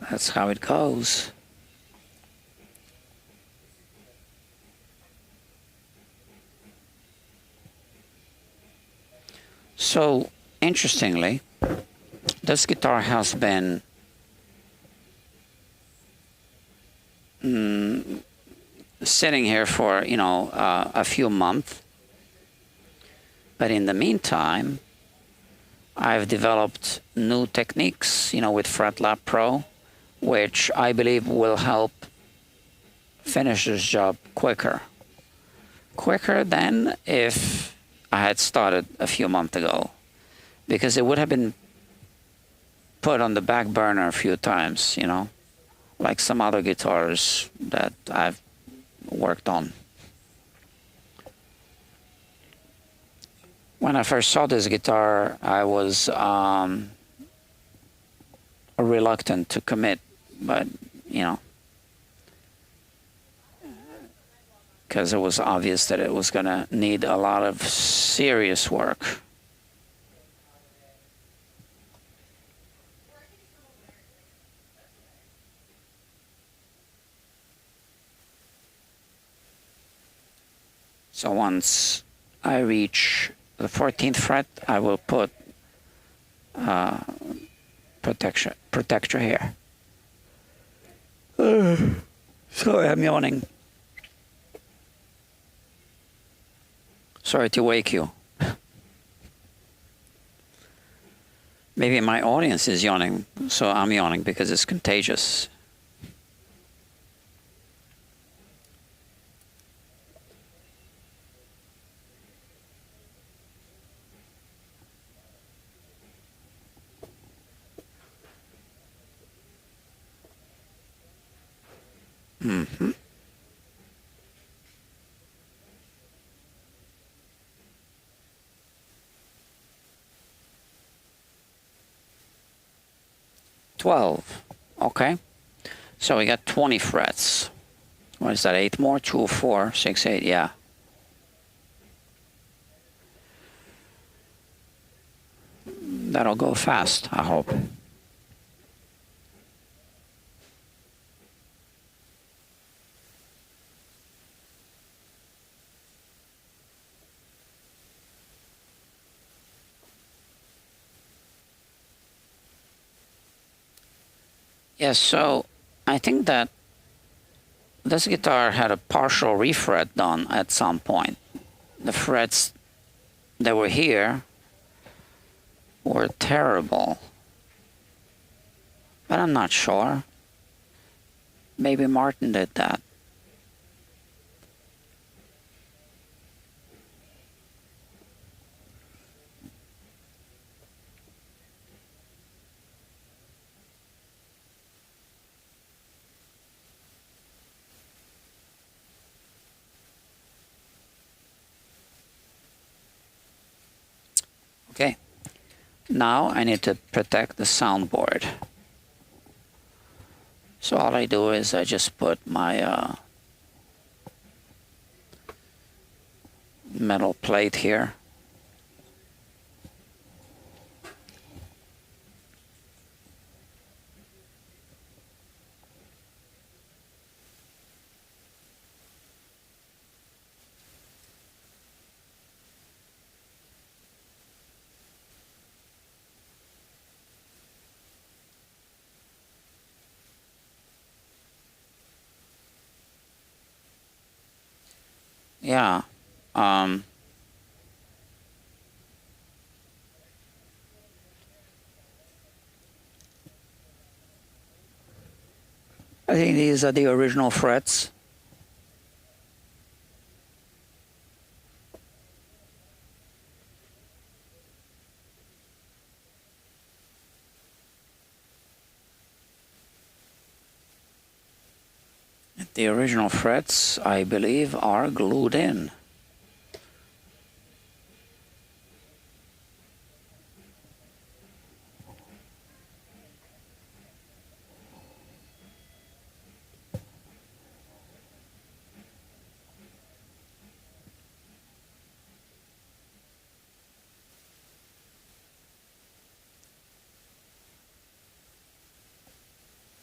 That's how it goes. So, interestingly, this guitar has been sitting here for, a few months. But in the meantime, I've developed new techniques, with FretLab Pro, which I believe will help finish this job quicker. Quicker than if I had started a few months ago. Because it would have been put on the back burner a few times, like some other guitars that I've worked on. When I first saw this guitar, I was reluctant to commit, but because it was obvious that it was going to need a lot of serious work. So once I reach the 14th fret, I will put protector here. Sorry, I'm yawning. Sorry to wake you. Maybe my audience is yawning, so I'm yawning because it's contagious. Mm-hmm. Okay. So we got 20 frets. What is that, 8 more? 2, 4, 6, 8, yeah. That'll go fast, I hope. Yes, so I think that this guitar had a partial refret done at some point. The frets that were here were terrible, but I'm not sure. Maybe Martin did that. Okay, now I need to protect the soundboard. So all I do is I just put my metal plate here. Yeah. I think these are the original frets. The original frets, I believe, are glued in.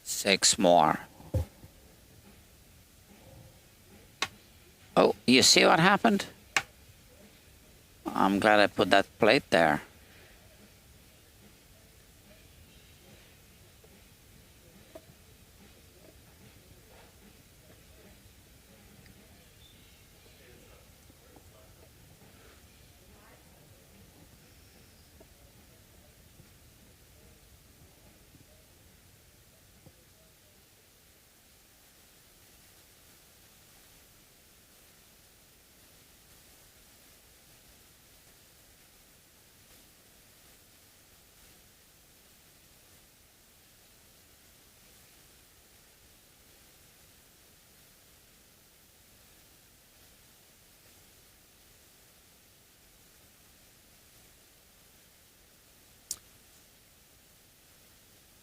Six more. Oh, you see what happened? I'm glad I put that plate there.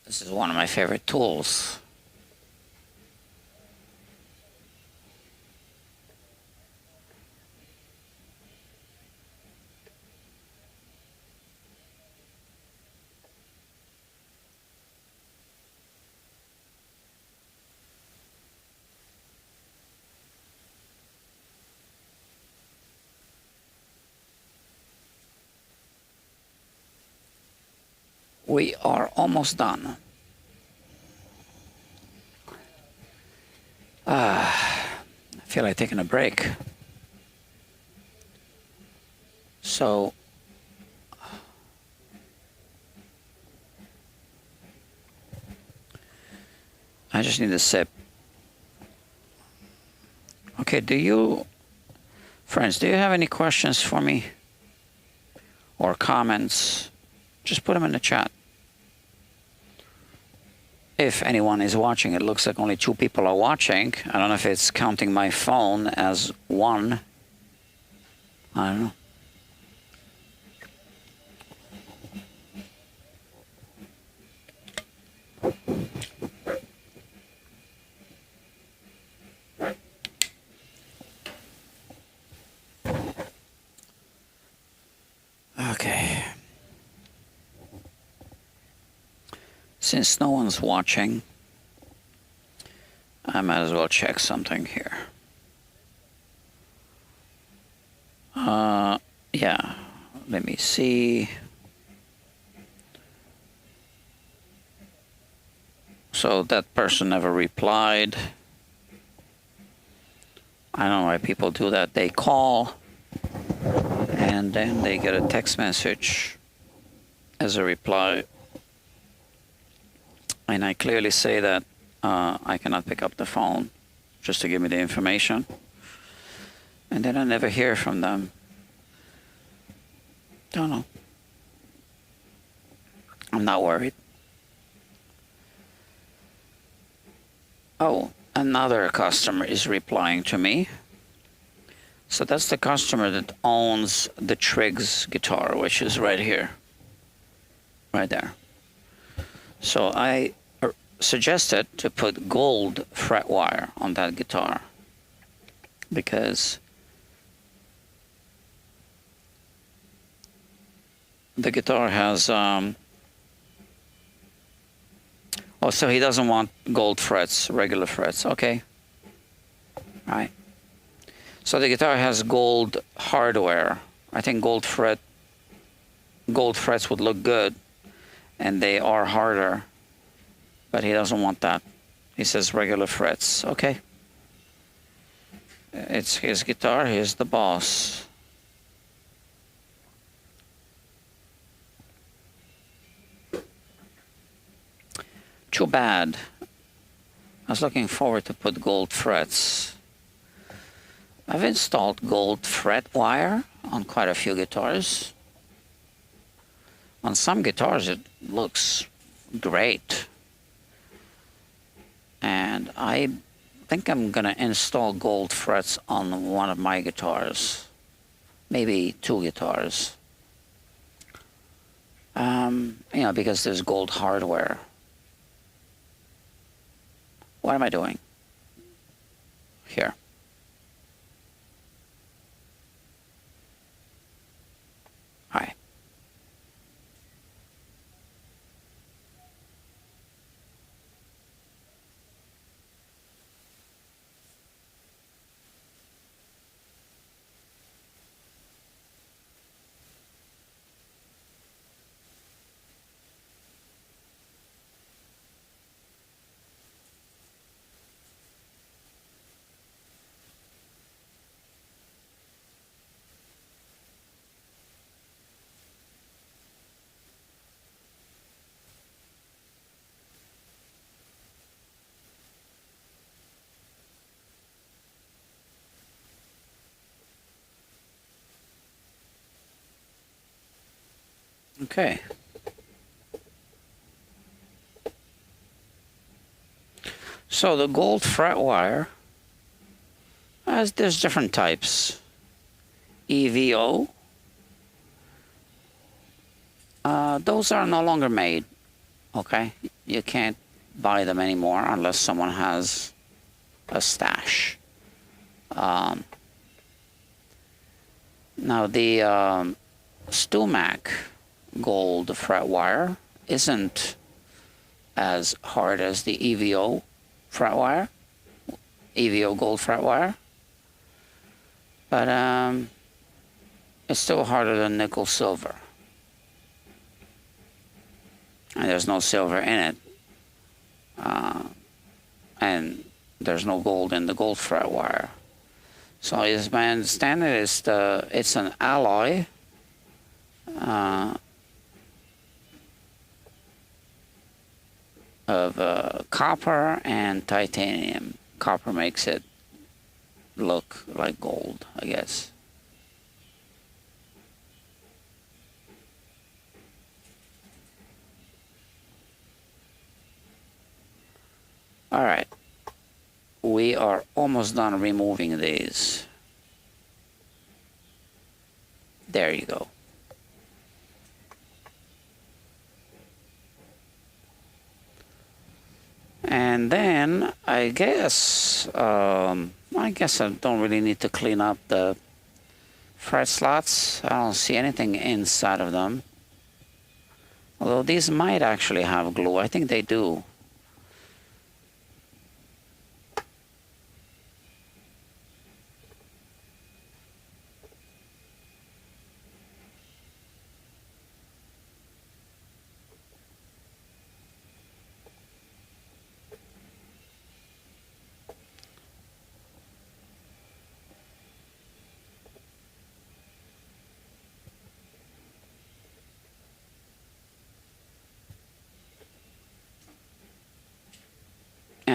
This is one of my favorite tools. We are almost done. I feel like taking a break. So I just need a sip. Okay, friends, do you have any questions for me or comments? Just put them in the chat. If anyone is watching, it looks like only 2 people are watching. I don't know if it's counting my phone as one. I don't know. Okay. Since no one's watching, I might as well check something here. Yeah, let me see. So that person never replied. I don't know why people do that. They call and then they get a text message as a reply. And I clearly say that I cannot pick up the phone just to give me the information. And then I never hear from them. Don't know. I'm not worried. Oh, another customer is replying to me. So that's the customer that owns the Triggs guitar, which is right here. Right there. So I suggested to put gold fret wire on that guitar because the guitar has oh, so he doesn't want gold frets, regular frets. Okay. All right. So the guitar has gold hardware. I think gold frets would look good, and they are harder, but he doesn't want that. He says regular frets. Okay. It's his guitar, he's the boss. Too bad. I was looking forward to put gold frets. I've installed gold fret wire on quite a few guitars. On some guitars it looks great. And I think I'm gonna install gold frets on one of my guitars. Maybe two guitars. You know, because there's gold hardware. What am I doing? Here. All right. Okay. So the gold fret wire, there's different types. EVO, those are no longer made, okay? You can't buy them anymore unless someone has a stash. Now the StewMac gold fret wire isn't as hard as the EVO fret wire, EVO gold fret wire, but it's still harder than nickel silver, and there's no silver in it, and there's no gold in the gold fret wire. So as my understanding is, it's an alloy of copper and titanium. Copper makes it look like gold, I guess. All right, we are almost done removing these. There you go. And then I guess I don't really need to clean up the fret slots. I don't see anything inside of them. Although these might actually have glue. I think they do.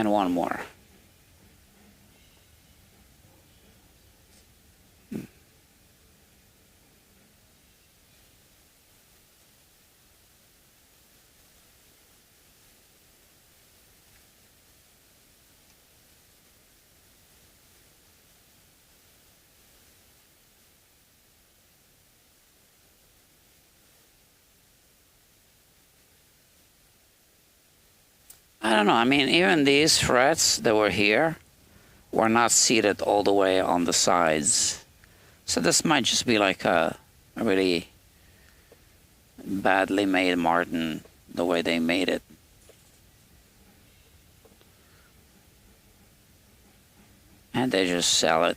And one more. I don't know. I mean, even these frets that were here were not seated all the way on the sides. So this might just be like a really badly made Martin, the way they made it. And they just sell it.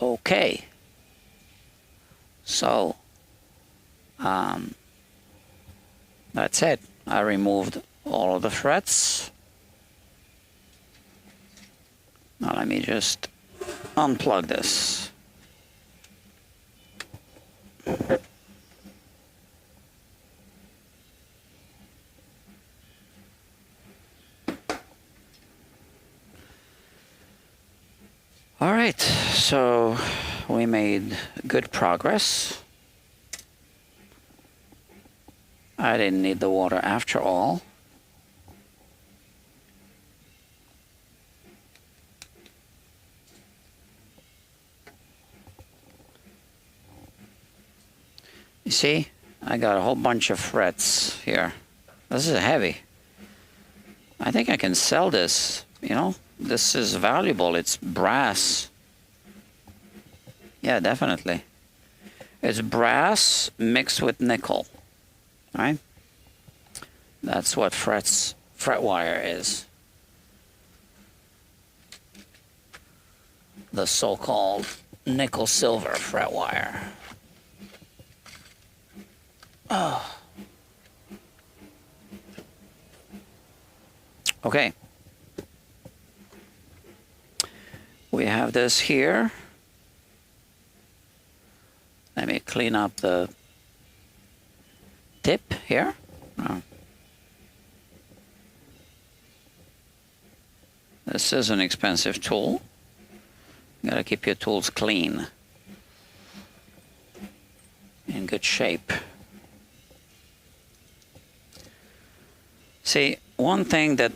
Okay. So, that's it. I removed all of the frets. Now let me just unplug this. All right, so we made good progress. I didn't need the water after all. You see, I got a whole bunch of frets here. This is heavy. I think I can sell this, you know. This is valuable. It's brass. Yeah, definitely. It's brass mixed with nickel, right? That's what fret wire is. The so-called nickel silver fret wire. Oh. Okay. We have this here. Let me clean up the tip here. Oh. This is an expensive tool. You gotta keep your tools clean, in good shape. See, one thing that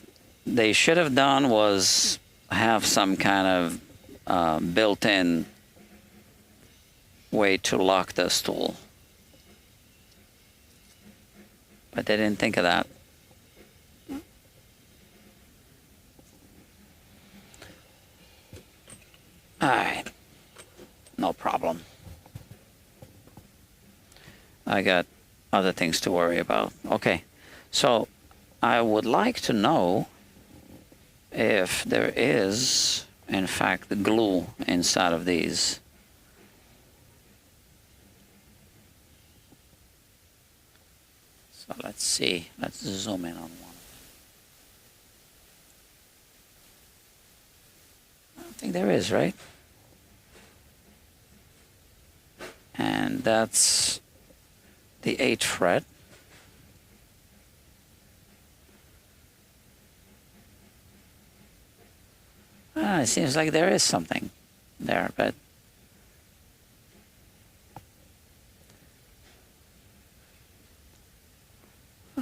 they should have done was have some kind of built-in way to lock this tool. But they didn't think of that. All right, no problem. I got other things to worry about. Okay, so I would like to know if there is, in fact, glue inside of these. So let's see. Let's zoom in on one. I don't think there is, right? And that's the 8th fret. It seems like there is something there, but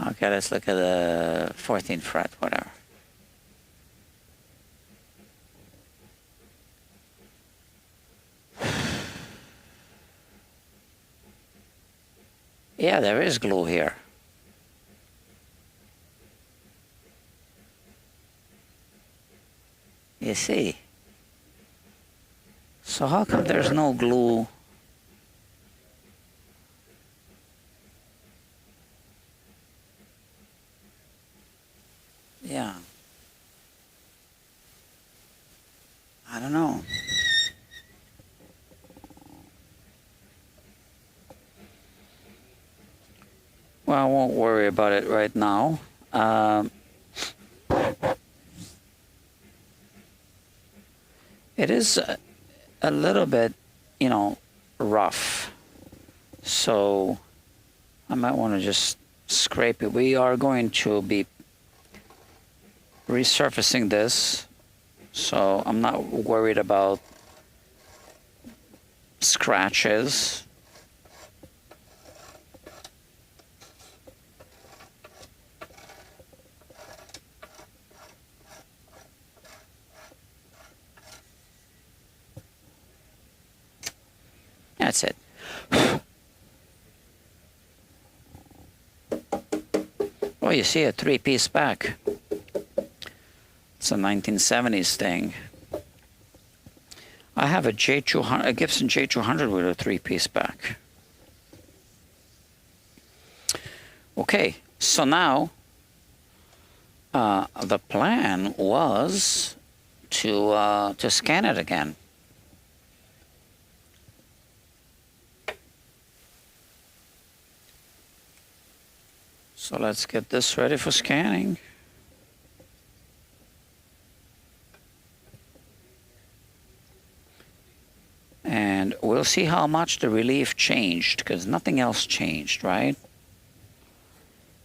okay, let's look at the 14th fret, whatever. Yeah, there is glue here. You see? So how come there's no glue? Yeah. I don't know. Well, I won't worry about it right now. It is a little bit, you know, rough. So I might want to just scrape it. We are going to be resurfacing this, so I'm not worried about scratches. That's it. Oh, you see a three-piece back. It's a 1970s thing. I have a J200, a Gibson J200 with a three-piece back. Okay, so now the plan was to scan it again. So let's get this ready for scanning. And we'll see how much the relief changed, because nothing else changed, right?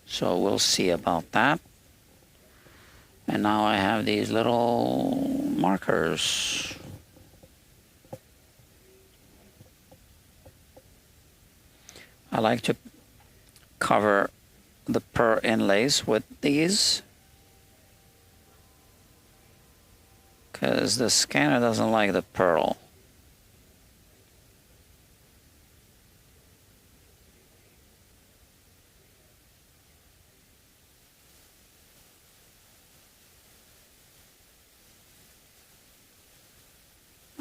So we'll see about that. And now I have these little markers. I like to cover the pearl inlays with these, because the scanner doesn't like the pearl.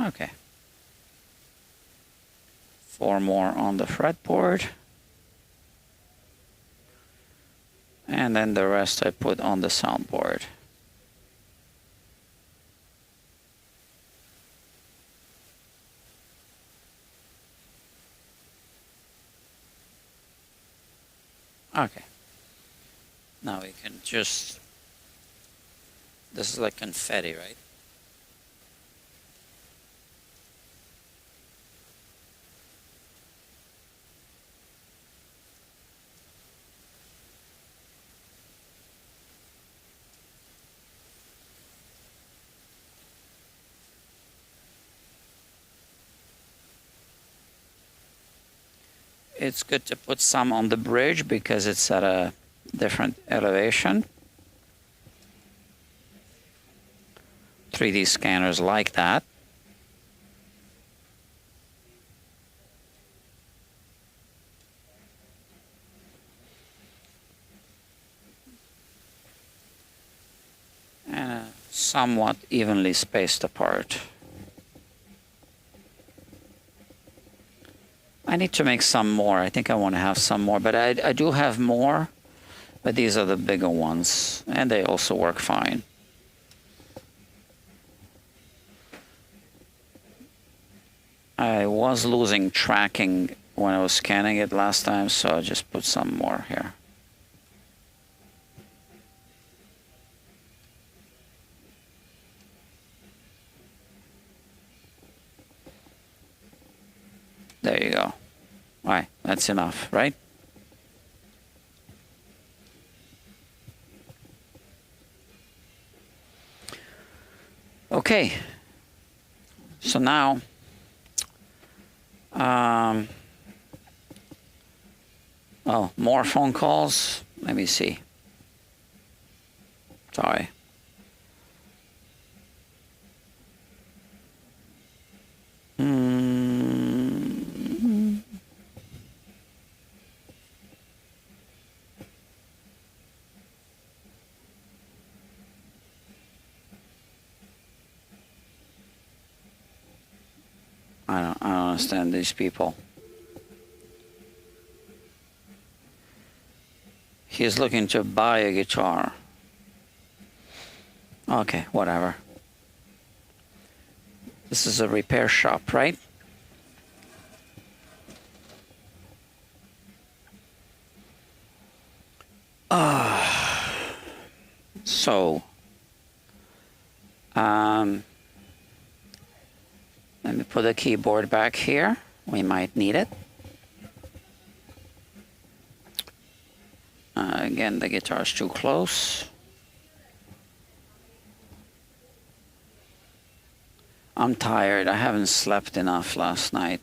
Okay. 4 more on the fretboard. And then the rest I put on the soundboard. Okay. Now we can just, this is like confetti, right? It's good to put some on the bridge because it's at a different elevation. 3D scanners like that. And somewhat evenly spaced apart. I need to make some more. I think I want to have some more, but I do have more, but these are the bigger ones, and they also work fine. I was losing tracking when I was scanning it last time, so I just put some more here. There you go. All right, that's enough, right? Okay, so now oh, more phone calls. Let me see. Sorry. I don't understand these people. He's looking to buy a guitar. Okay, whatever. This is a repair shop, right? So, let me put the keyboard back here. We might need it. Again, the guitar's too close. I'm tired. I haven't slept enough last night.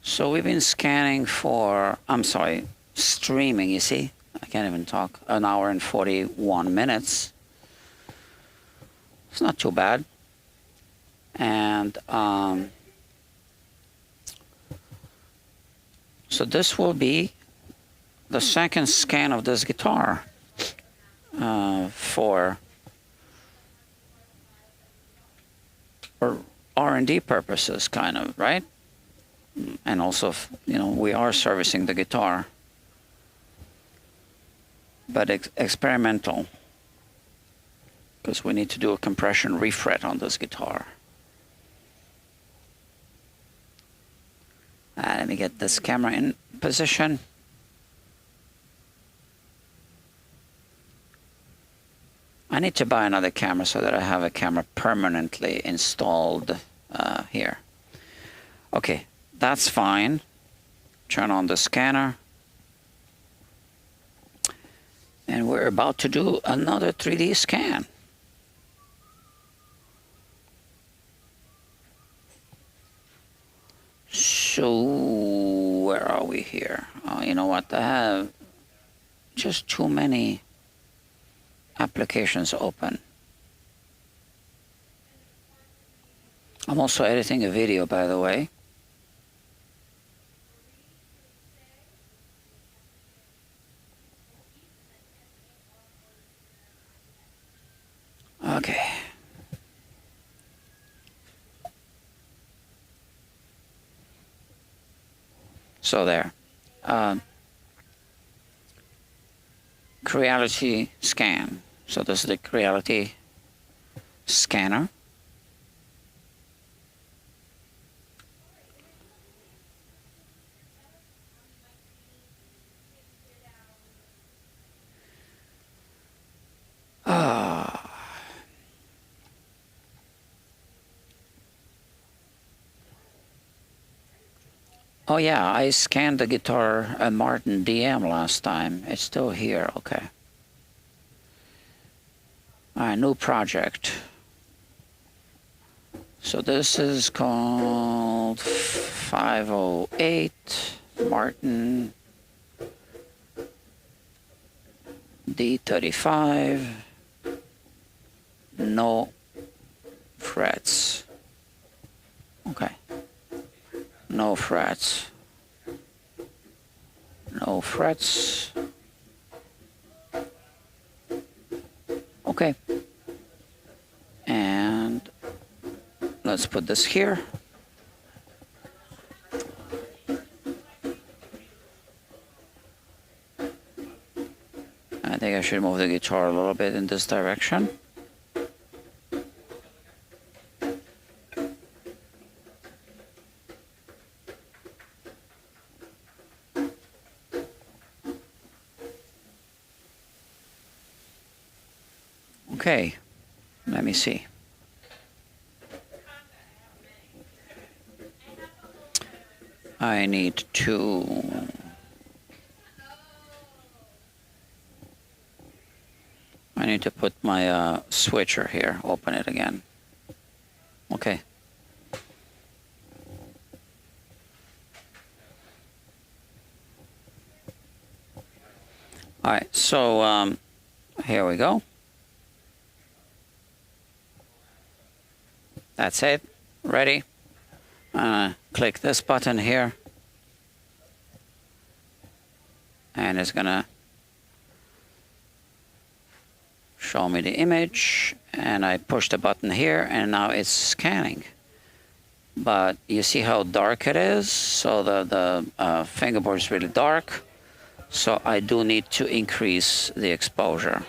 So we've been scanning for, I'm sorry, streaming, you see? I can't even talk. 1 hour and 41 minutes. It's not too bad. And so this will be the second scan of this guitar for R&D purposes, kind of, right? And also, you know, we are servicing the guitar, but experimental, because we need to do a compression refret on this guitar. Let me get this camera in position. I need to buy another camera so that I have a camera permanently installed here. Okay, that's fine. Turn on the scanner. And we're about to do another 3D scan. So, where are we here? Oh, you know what? I have just too many applications open. I'm also editing a video, by the way. Okay. So there. Creality scan. So this is the Creality scanner. Oh yeah, I scanned the guitar Martin DM last time. It's still here, okay. All right, new project. So this is called 508 Martin D-35. No frets. Okay. No frets. No frets. Okay. And let's put this here. I think I should move the guitar a little bit in this direction. Okay, let me see. I need to put my switcher here, open it again. Okay. All right, so here we go. That's it. Ready? Click this button here. And it's gonna show me the image. And I push the button here and now it's scanning. But you see how dark it is? So the fingerboard is really dark. So I do need to increase the exposure.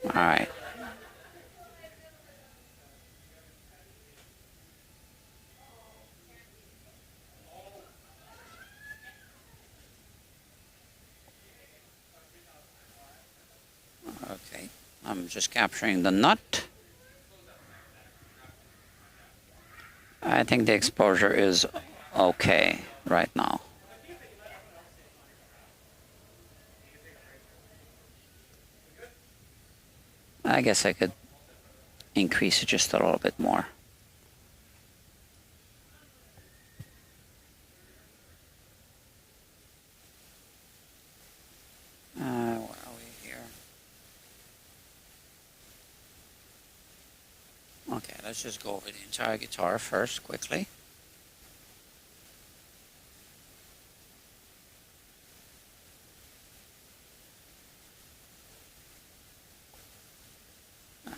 All right. Okay. I'm just capturing the nut. I think the exposure is okay right now. I guess I could increase it just a little bit more. Where are we here? Okay, let's just go over the entire guitar first, quickly.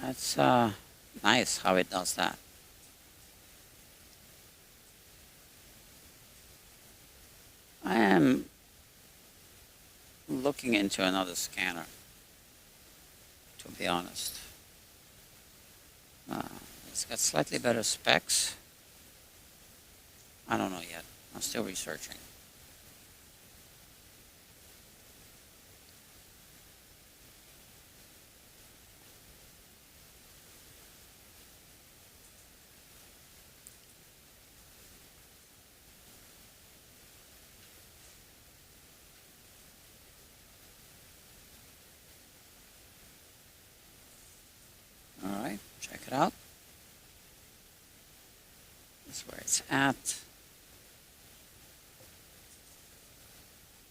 That's nice how it does that. I am looking into another scanner, to be honest. It's got slightly better specs. I don't know yet. I'm still researching. All right, check it out. That's where it's at.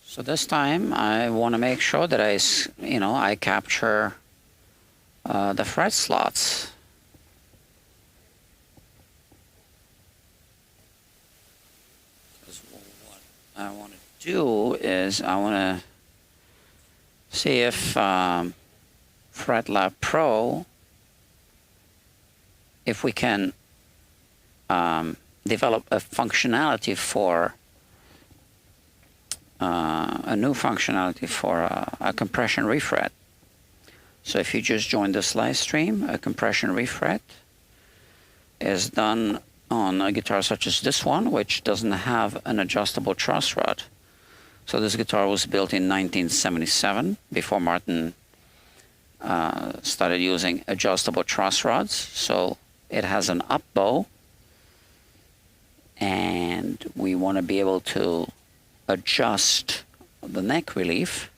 So this time I want to make sure that I capture the fret slots. Because what I want to do is I want to see if FretLab Pro, if we can develop a functionality for a new functionality for a compression refret. So if you just joined this live stream, a compression refret is done on a guitar such as this one, which doesn't have an adjustable truss rod. So this guitar was built in 1977, before Martin started using adjustable truss rods. So it has an up bow, and we want to be able to adjust the neck relief.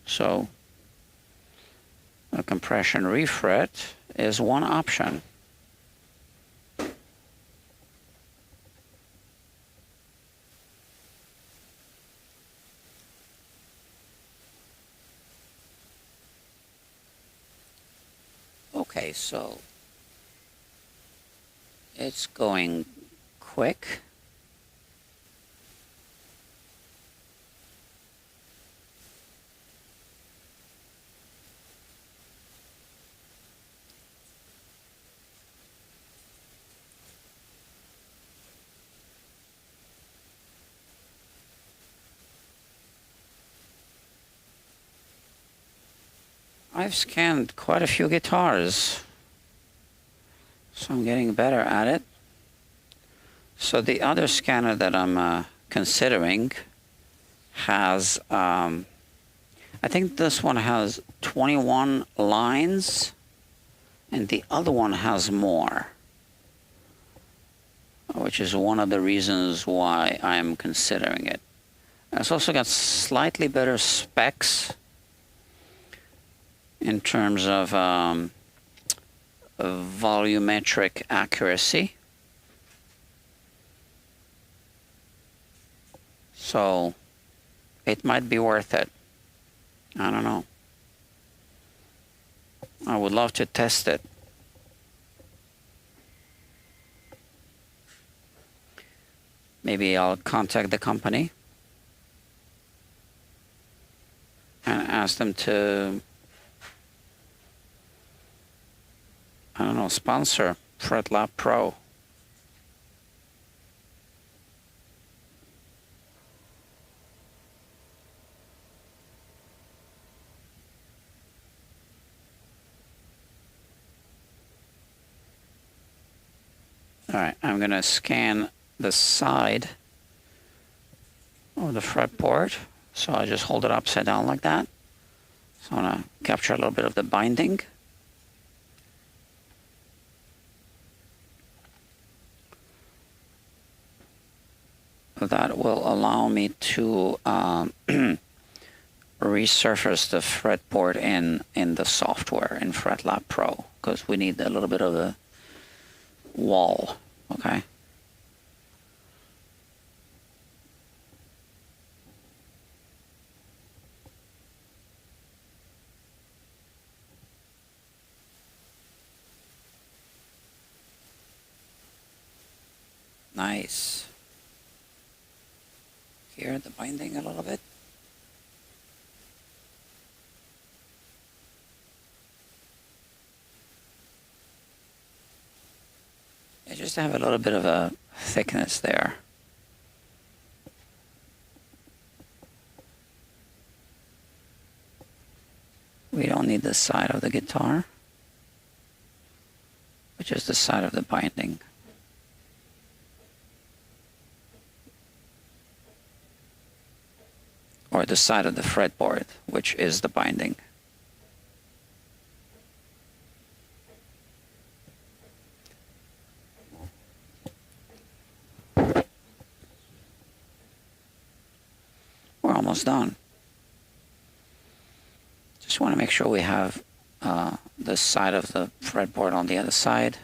So a compression refret is one option. Okay, so it's going quick. I've scanned quite a few guitars, so I'm getting better at it. So the other scanner that I'm considering has, I think this one has 21 lines, and the other one has more, which is one of the reasons why I'm considering it. It's also got slightly better specs in terms of volumetric accuracy. So it might be worth it. I don't know. I would love to test it. Maybe I'll contact the company and ask them to, I don't know, sponsor FretLab Pro. All right, I'm going to scan the side of the fretboard. So I just hold it upside down like that. So I want to capture a little bit of the binding. That will allow me to resurface the fretboard in the software in FretLab Pro, because we need a little bit of a wall, okay? Nice. Here, the binding a little bit. Yeah, just to have a little bit of a thickness there. We don't need the side of the guitar, but just the side of the binding. Or the side of the fretboard, which is the binding. We're almost done. Just want to make sure we have the side of the fretboard on the other side,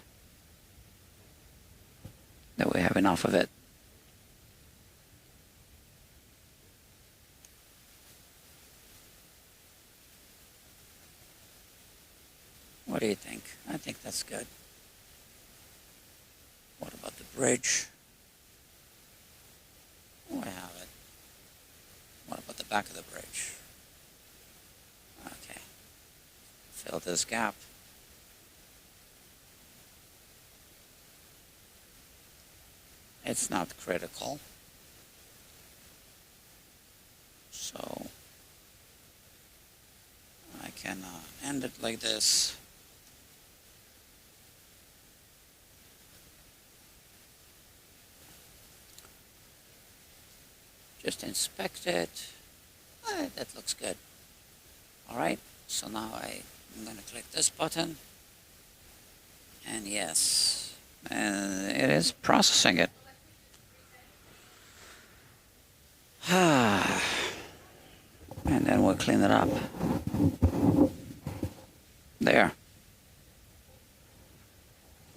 that we have enough of it. What do you think? I think that's good. What about the bridge? Oh, I have it. What about the back of the bridge? Okay. Fill this gap. It's not critical. So I can end it like this. Just inspect it. That looks good. All right, so now I'm going to click this button. And yes, and it is processing it. And then we'll clean it up. There.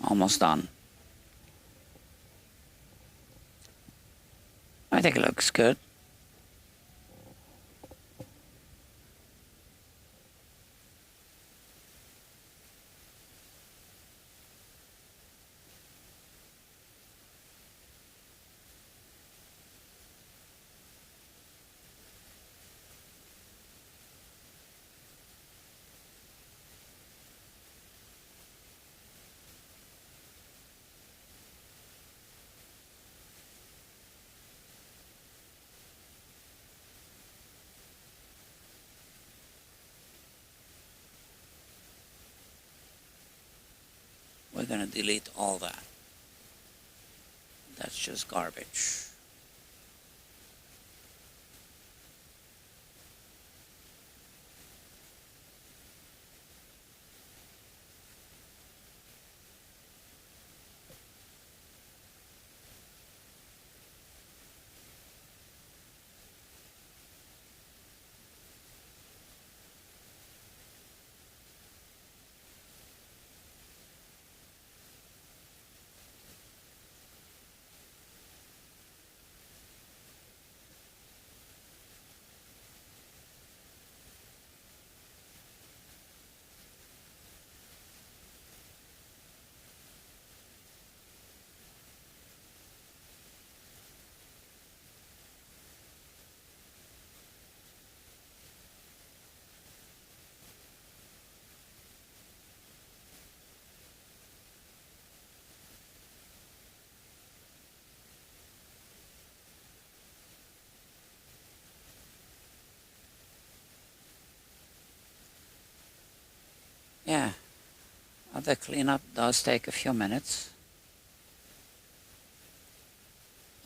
Almost done. I think it looks good. We're going to delete all that. That's just garbage. Yeah, the cleanup does take a few minutes.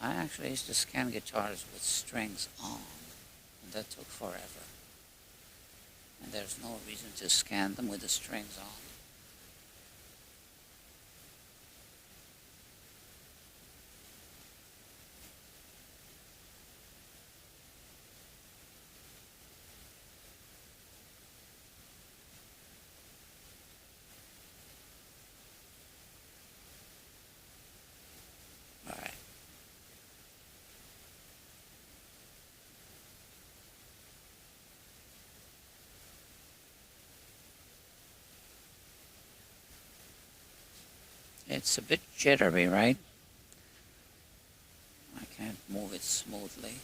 I actually used to scan guitars with strings on, and that took forever. And there's no reason to scan them with the strings on. Alright. It's a bit jittery, right? I can't move it smoothly.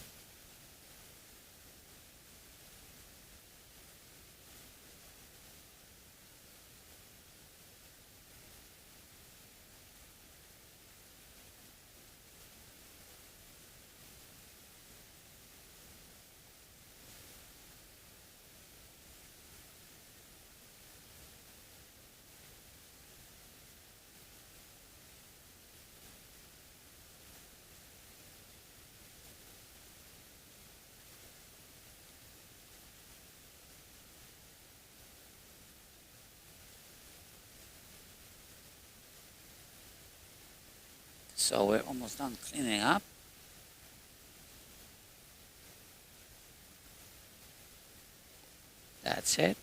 So we're almost done cleaning up. That's it.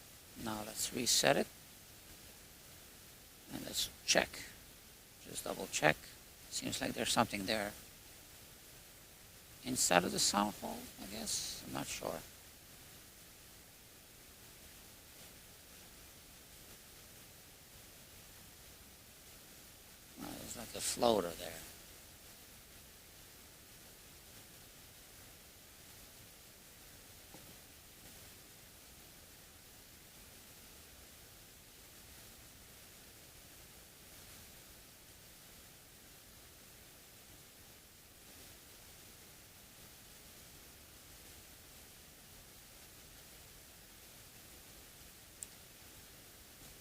Now let's reset it. And let's check. Just double check. Seems like there's something there. Inside of the sound hole, I guess. I'm not sure. There's like a floater there.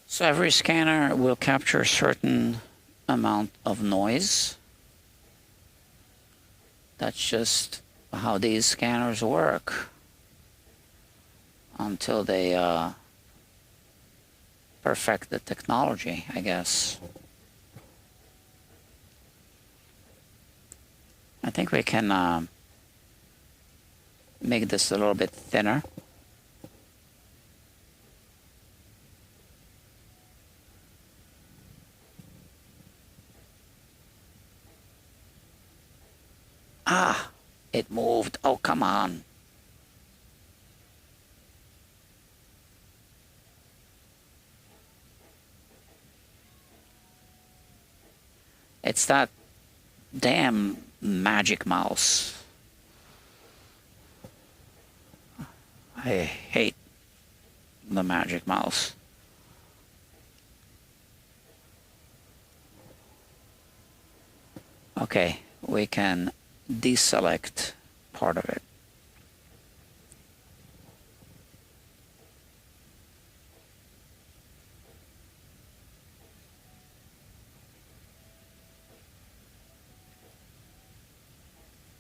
So every scanner will capture a certain amount of noise. That's just how these scanners work until they perfect the technology, I guess. I think we can make this a little bit thinner. Ah, it moved. Oh, come on. It's that damn magic mouse. I hate the magic mouse. Okay, we can deselect part of it.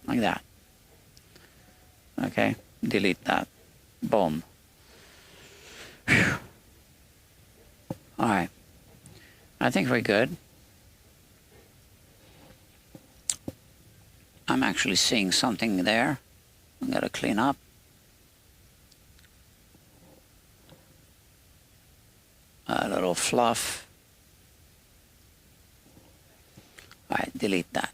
Like that. Okay, delete that. Boom. Whew. All right, I think we're good. I'm actually seeing something there. I gotta clean up. A little fluff. All right, delete that.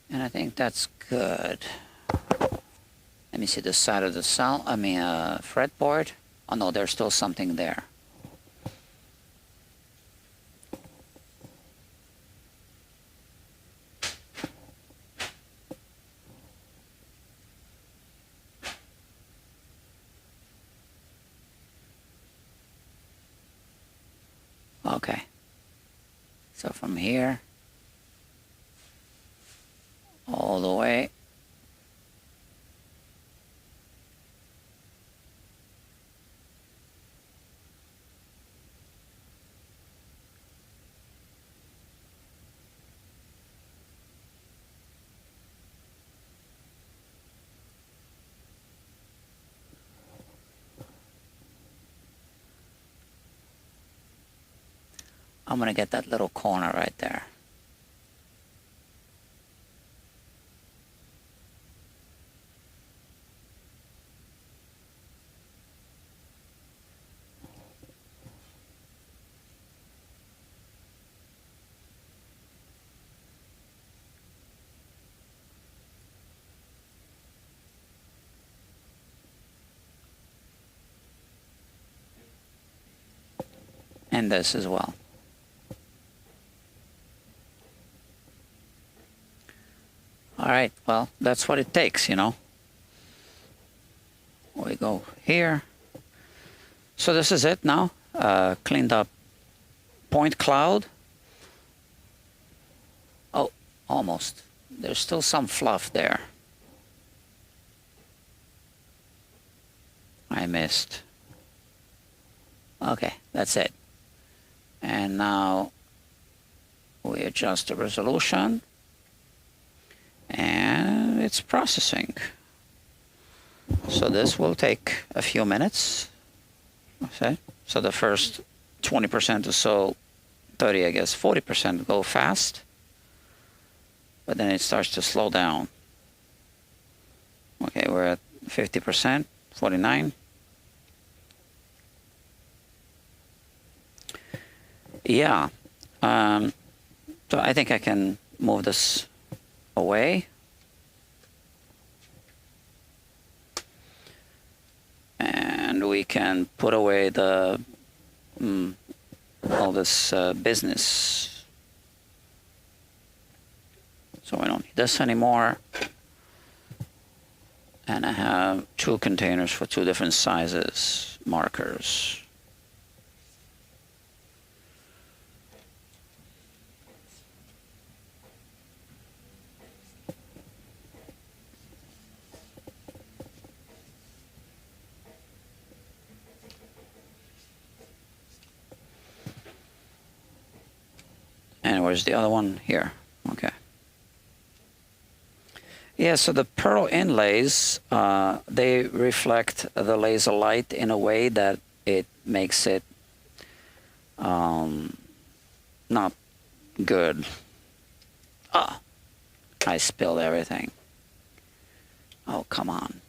And I think that's good. Let me see the side of the fretboard. Oh no, there's still something there. Okay. So from here all the way. I'm going to get that little corner right there. And this as well. All right, well, that's what it takes, you know. We go here. So this is it now. Cleaned up point cloud. Oh, almost. There's still some fluff there. I missed. Okay, that's it. And now we adjust the resolution, and it's processing. So this will take a few minutes. Okay. So the first 20% or so, 30, I guess, 40% go fast, but then it starts to slow down. Okay, we're at 50%, 49. Yeah, so I think I can move this away. And we can put away the all this business. So I don't need this anymore. And I have 2 containers for 2 different sizes, markers. And where's the other one? Here. Okay. Yeah, so the pearl inlays, they reflect the laser light in a way that it makes it not good. Oh, I spilled everything. Oh, come on.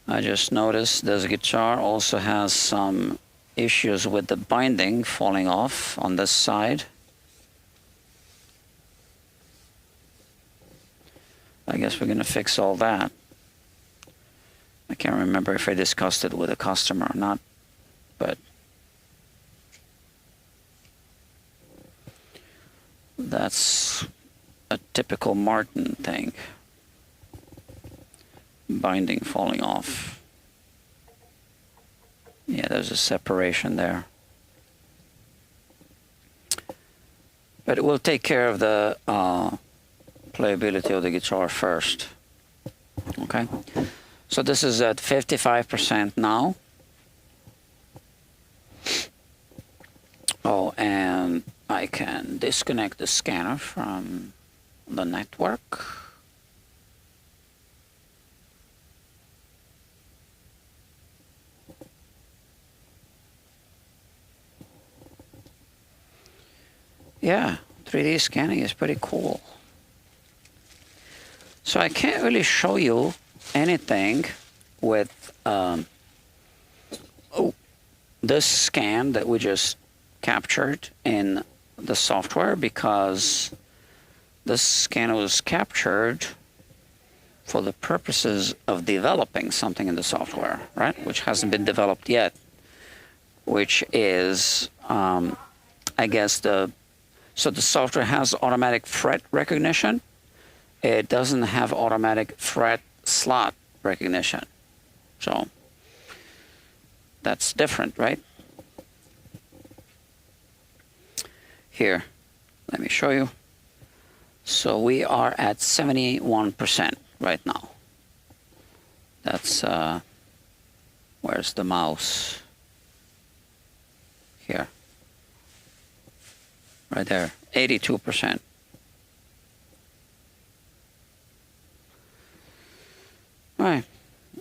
I just noticed this guitar also has some issues with the binding falling off on this side. I guess we're going to fix all that. I can't remember if I discussed it with a customer or not, but that's a typical Martin thing. Binding falling off. Yeah, there's a separation there. But we'll take care of the playability of the guitar first. Okay, so this is at 55% now. Oh, and I can disconnect the scanner from the network. Yeah, 3D scanning is pretty cool. So I can't really show you anything with this scan that we just captured in the software, because this scan was captured for the purposes of developing something in the software, right? Which hasn't been developed yet, which is, I guess, so the software has automatic fret recognition. It doesn't have automatic fret slot recognition. So that's different, right? Here, let me show you. So we are at 71% right now. That's, where's the mouse? Here. Right there, 82%.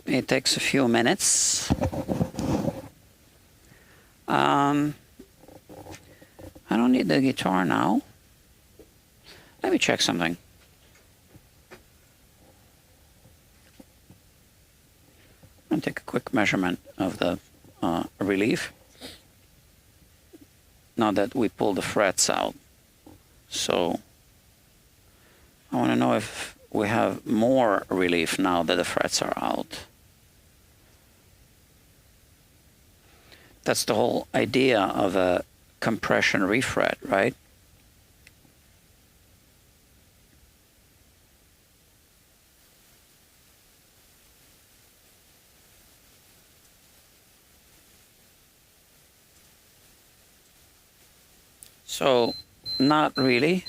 It takes a few minutes. I don't need the guitar now. Let me check something. I'm going to take a quick measurement of the relief. Now that we pull the frets out. So I want to know if we have more relief now that the frets are out. That's the whole idea of a compression refret, right? So, not really.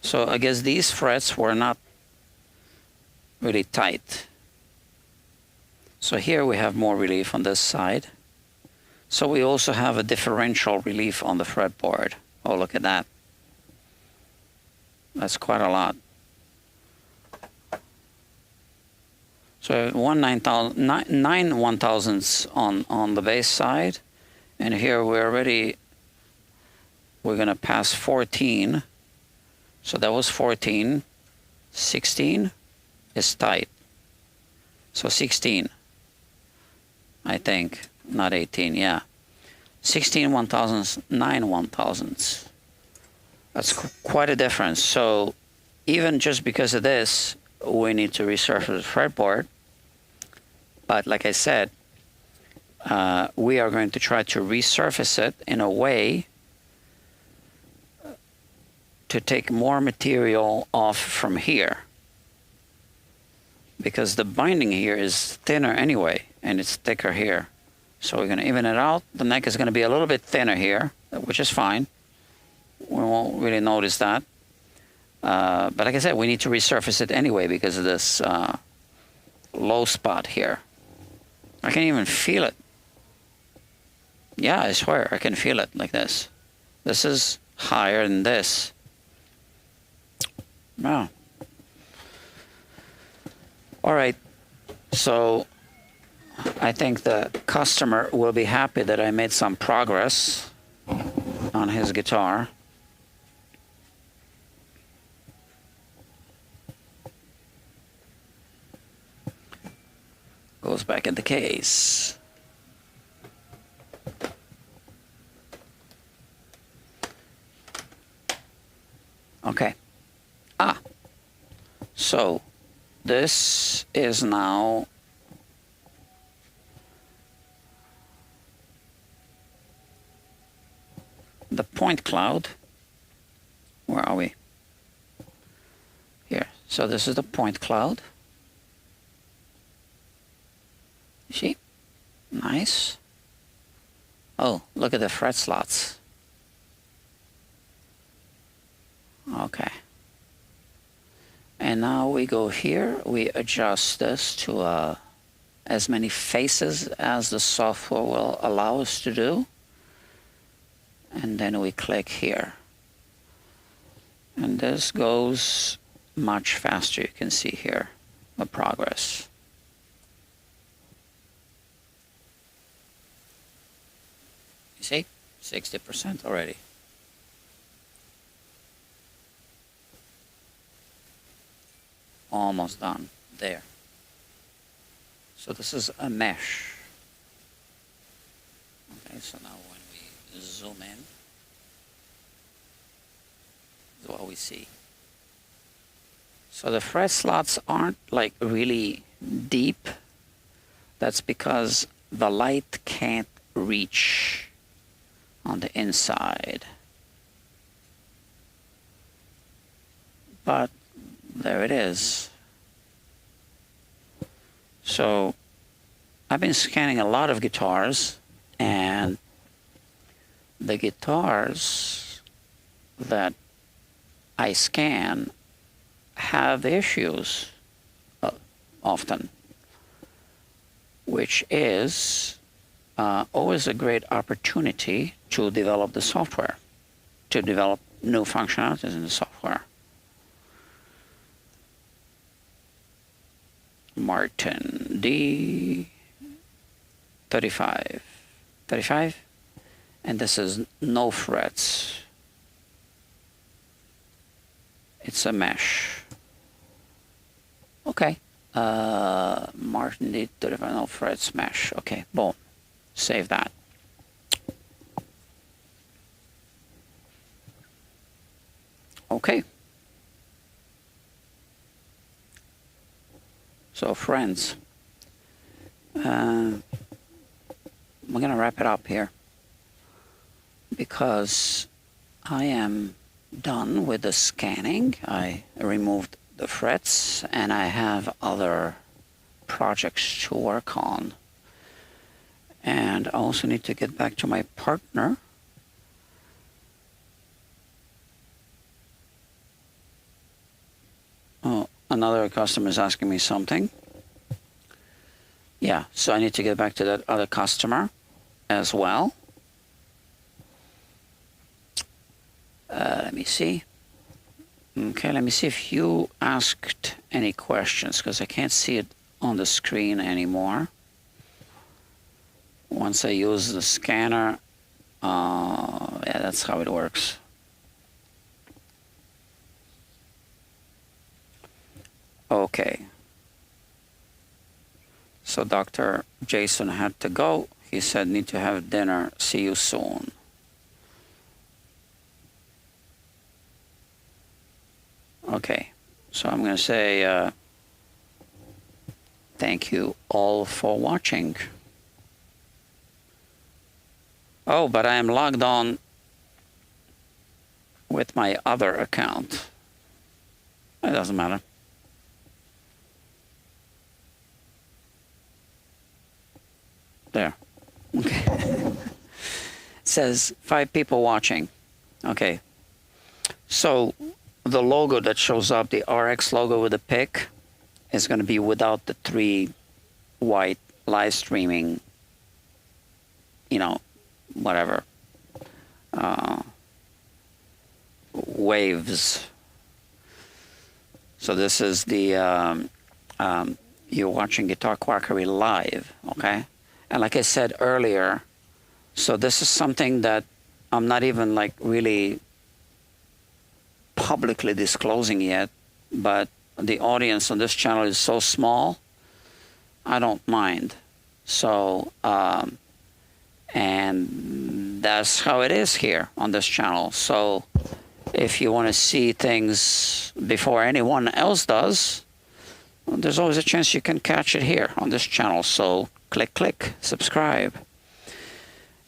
So I guess these frets were not really tight. So here we have more relief on this side. So we also have a differential relief on the fretboard. Oh, look at that. That's quite a lot. So 9 1/1000ths on the bass side. And here we're going to pass 14. So that was 14. 16 is tight. So 16, I think, not 18, yeah. 16 1/1000ths, 9 1/1000ths. That's quite a difference. So even just because of this, we need to resurface the fretboard. But like I said, we are going to try to resurface it in a way to take more material off from here, because the binding here is thinner anyway and it's thicker here. So we're going to even it out. The neck is going to be a little bit thinner here, which is fine. We won't really notice that. But like I said, we need to resurface it anyway because of this low spot here. I can even feel it. Yeah, I swear I can feel it like this. This is higher than this. Wow. All right. So I think the customer will be happy that I made some progress on his guitar. Goes back in the case. Okay. So this is now the point cloud. Where are we? Here. So this is the point cloud. You see? Nice. Oh, look at the fret slots. Okay. And now we go here, we adjust this to as many faces as the software will allow us to do. And then we click here. And this goes much faster. You can see here the progress. You see? 60% already. Almost done there. So this is a mesh. Okay, so now when we zoom in, this is what we see. So the fret slots aren't like really deep. That's because the light can't reach on the inside. But there it is. So I've been scanning a lot of guitars, and the guitars that I scan have issues often, which is always a great opportunity to develop the software, to develop new functionalities in the software. Martin D-35. 35? And this is no frets. It's a mesh. Okay. Martin D-35, no frets, mesh. Okay, boom. Save that. Okay. So friends, we're going to wrap it up here because I am done with the scanning. I removed the frets and I have other projects to work on. And I also need to get back to my partner. Oh, another customer is asking me something. Yeah, so I need to get back to that other customer as well. Let me see. Okay, let me see if you asked any questions because I can't see it on the screen anymore. Once I use the scanner, yeah, that's how it works. Okay. So Dr. Jason had to go. He said, need to have dinner. See you soon. Okay. So I'm going to say thank you all for watching. Oh, but I am logged on with my other account. It doesn't matter. There. Okay. It says 5 people watching. Okay. So the logo that shows up, the RX logo with the pick, is going to be without the 3 white live streaming, you know, whatever, waves. So this is the, you're watching Guitar Quackery live, okay? And like I said earlier, so this is something that I'm not even like really publicly disclosing yet, but the audience on this channel is so small, I don't mind. So, and that's how it is here on this channel. So if you want to see things before anyone else does, well, there's always a chance you can catch it here on this channel. So click, subscribe.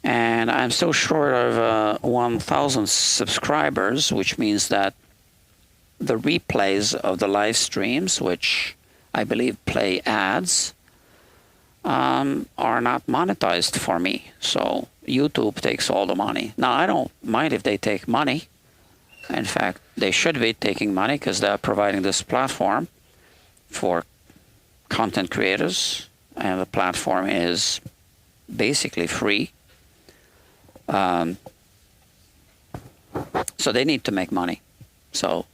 And I'm still short of 1,000 subscribers, which means that the replays of the live streams, which I believe play ads, are not monetized for me. So YouTube takes all the money. Now, I don't mind if they take money. In fact, they should be taking money because they're providing this platform for content creators, and the platform is basically free. So they need to make money. So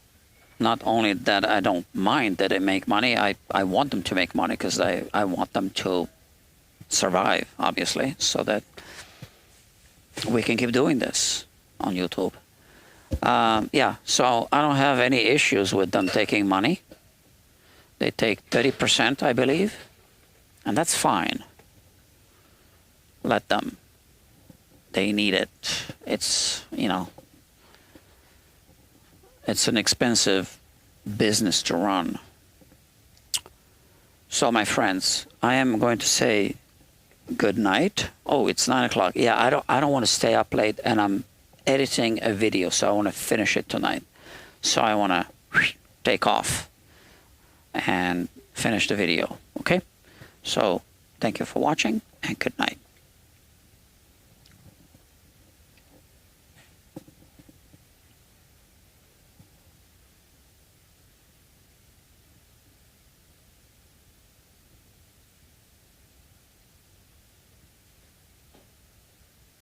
not only that I don't mind that they make money, I want them to make money because I want them to survive, obviously, so that we can keep doing this on YouTube. Yeah, so I don't have any issues with them taking money. They take 30%, I believe, and that's fine. Let them. They need it. It's, you know, it's an expensive business to run. So my friends, I am going to say good night. Oh, it's 9 o'clock. Yeah, I don't want to stay up late, and I'm editing a video, so I want to finish it tonight. So I want to take off and finish the video. Okay? So thank you for watching, and good night.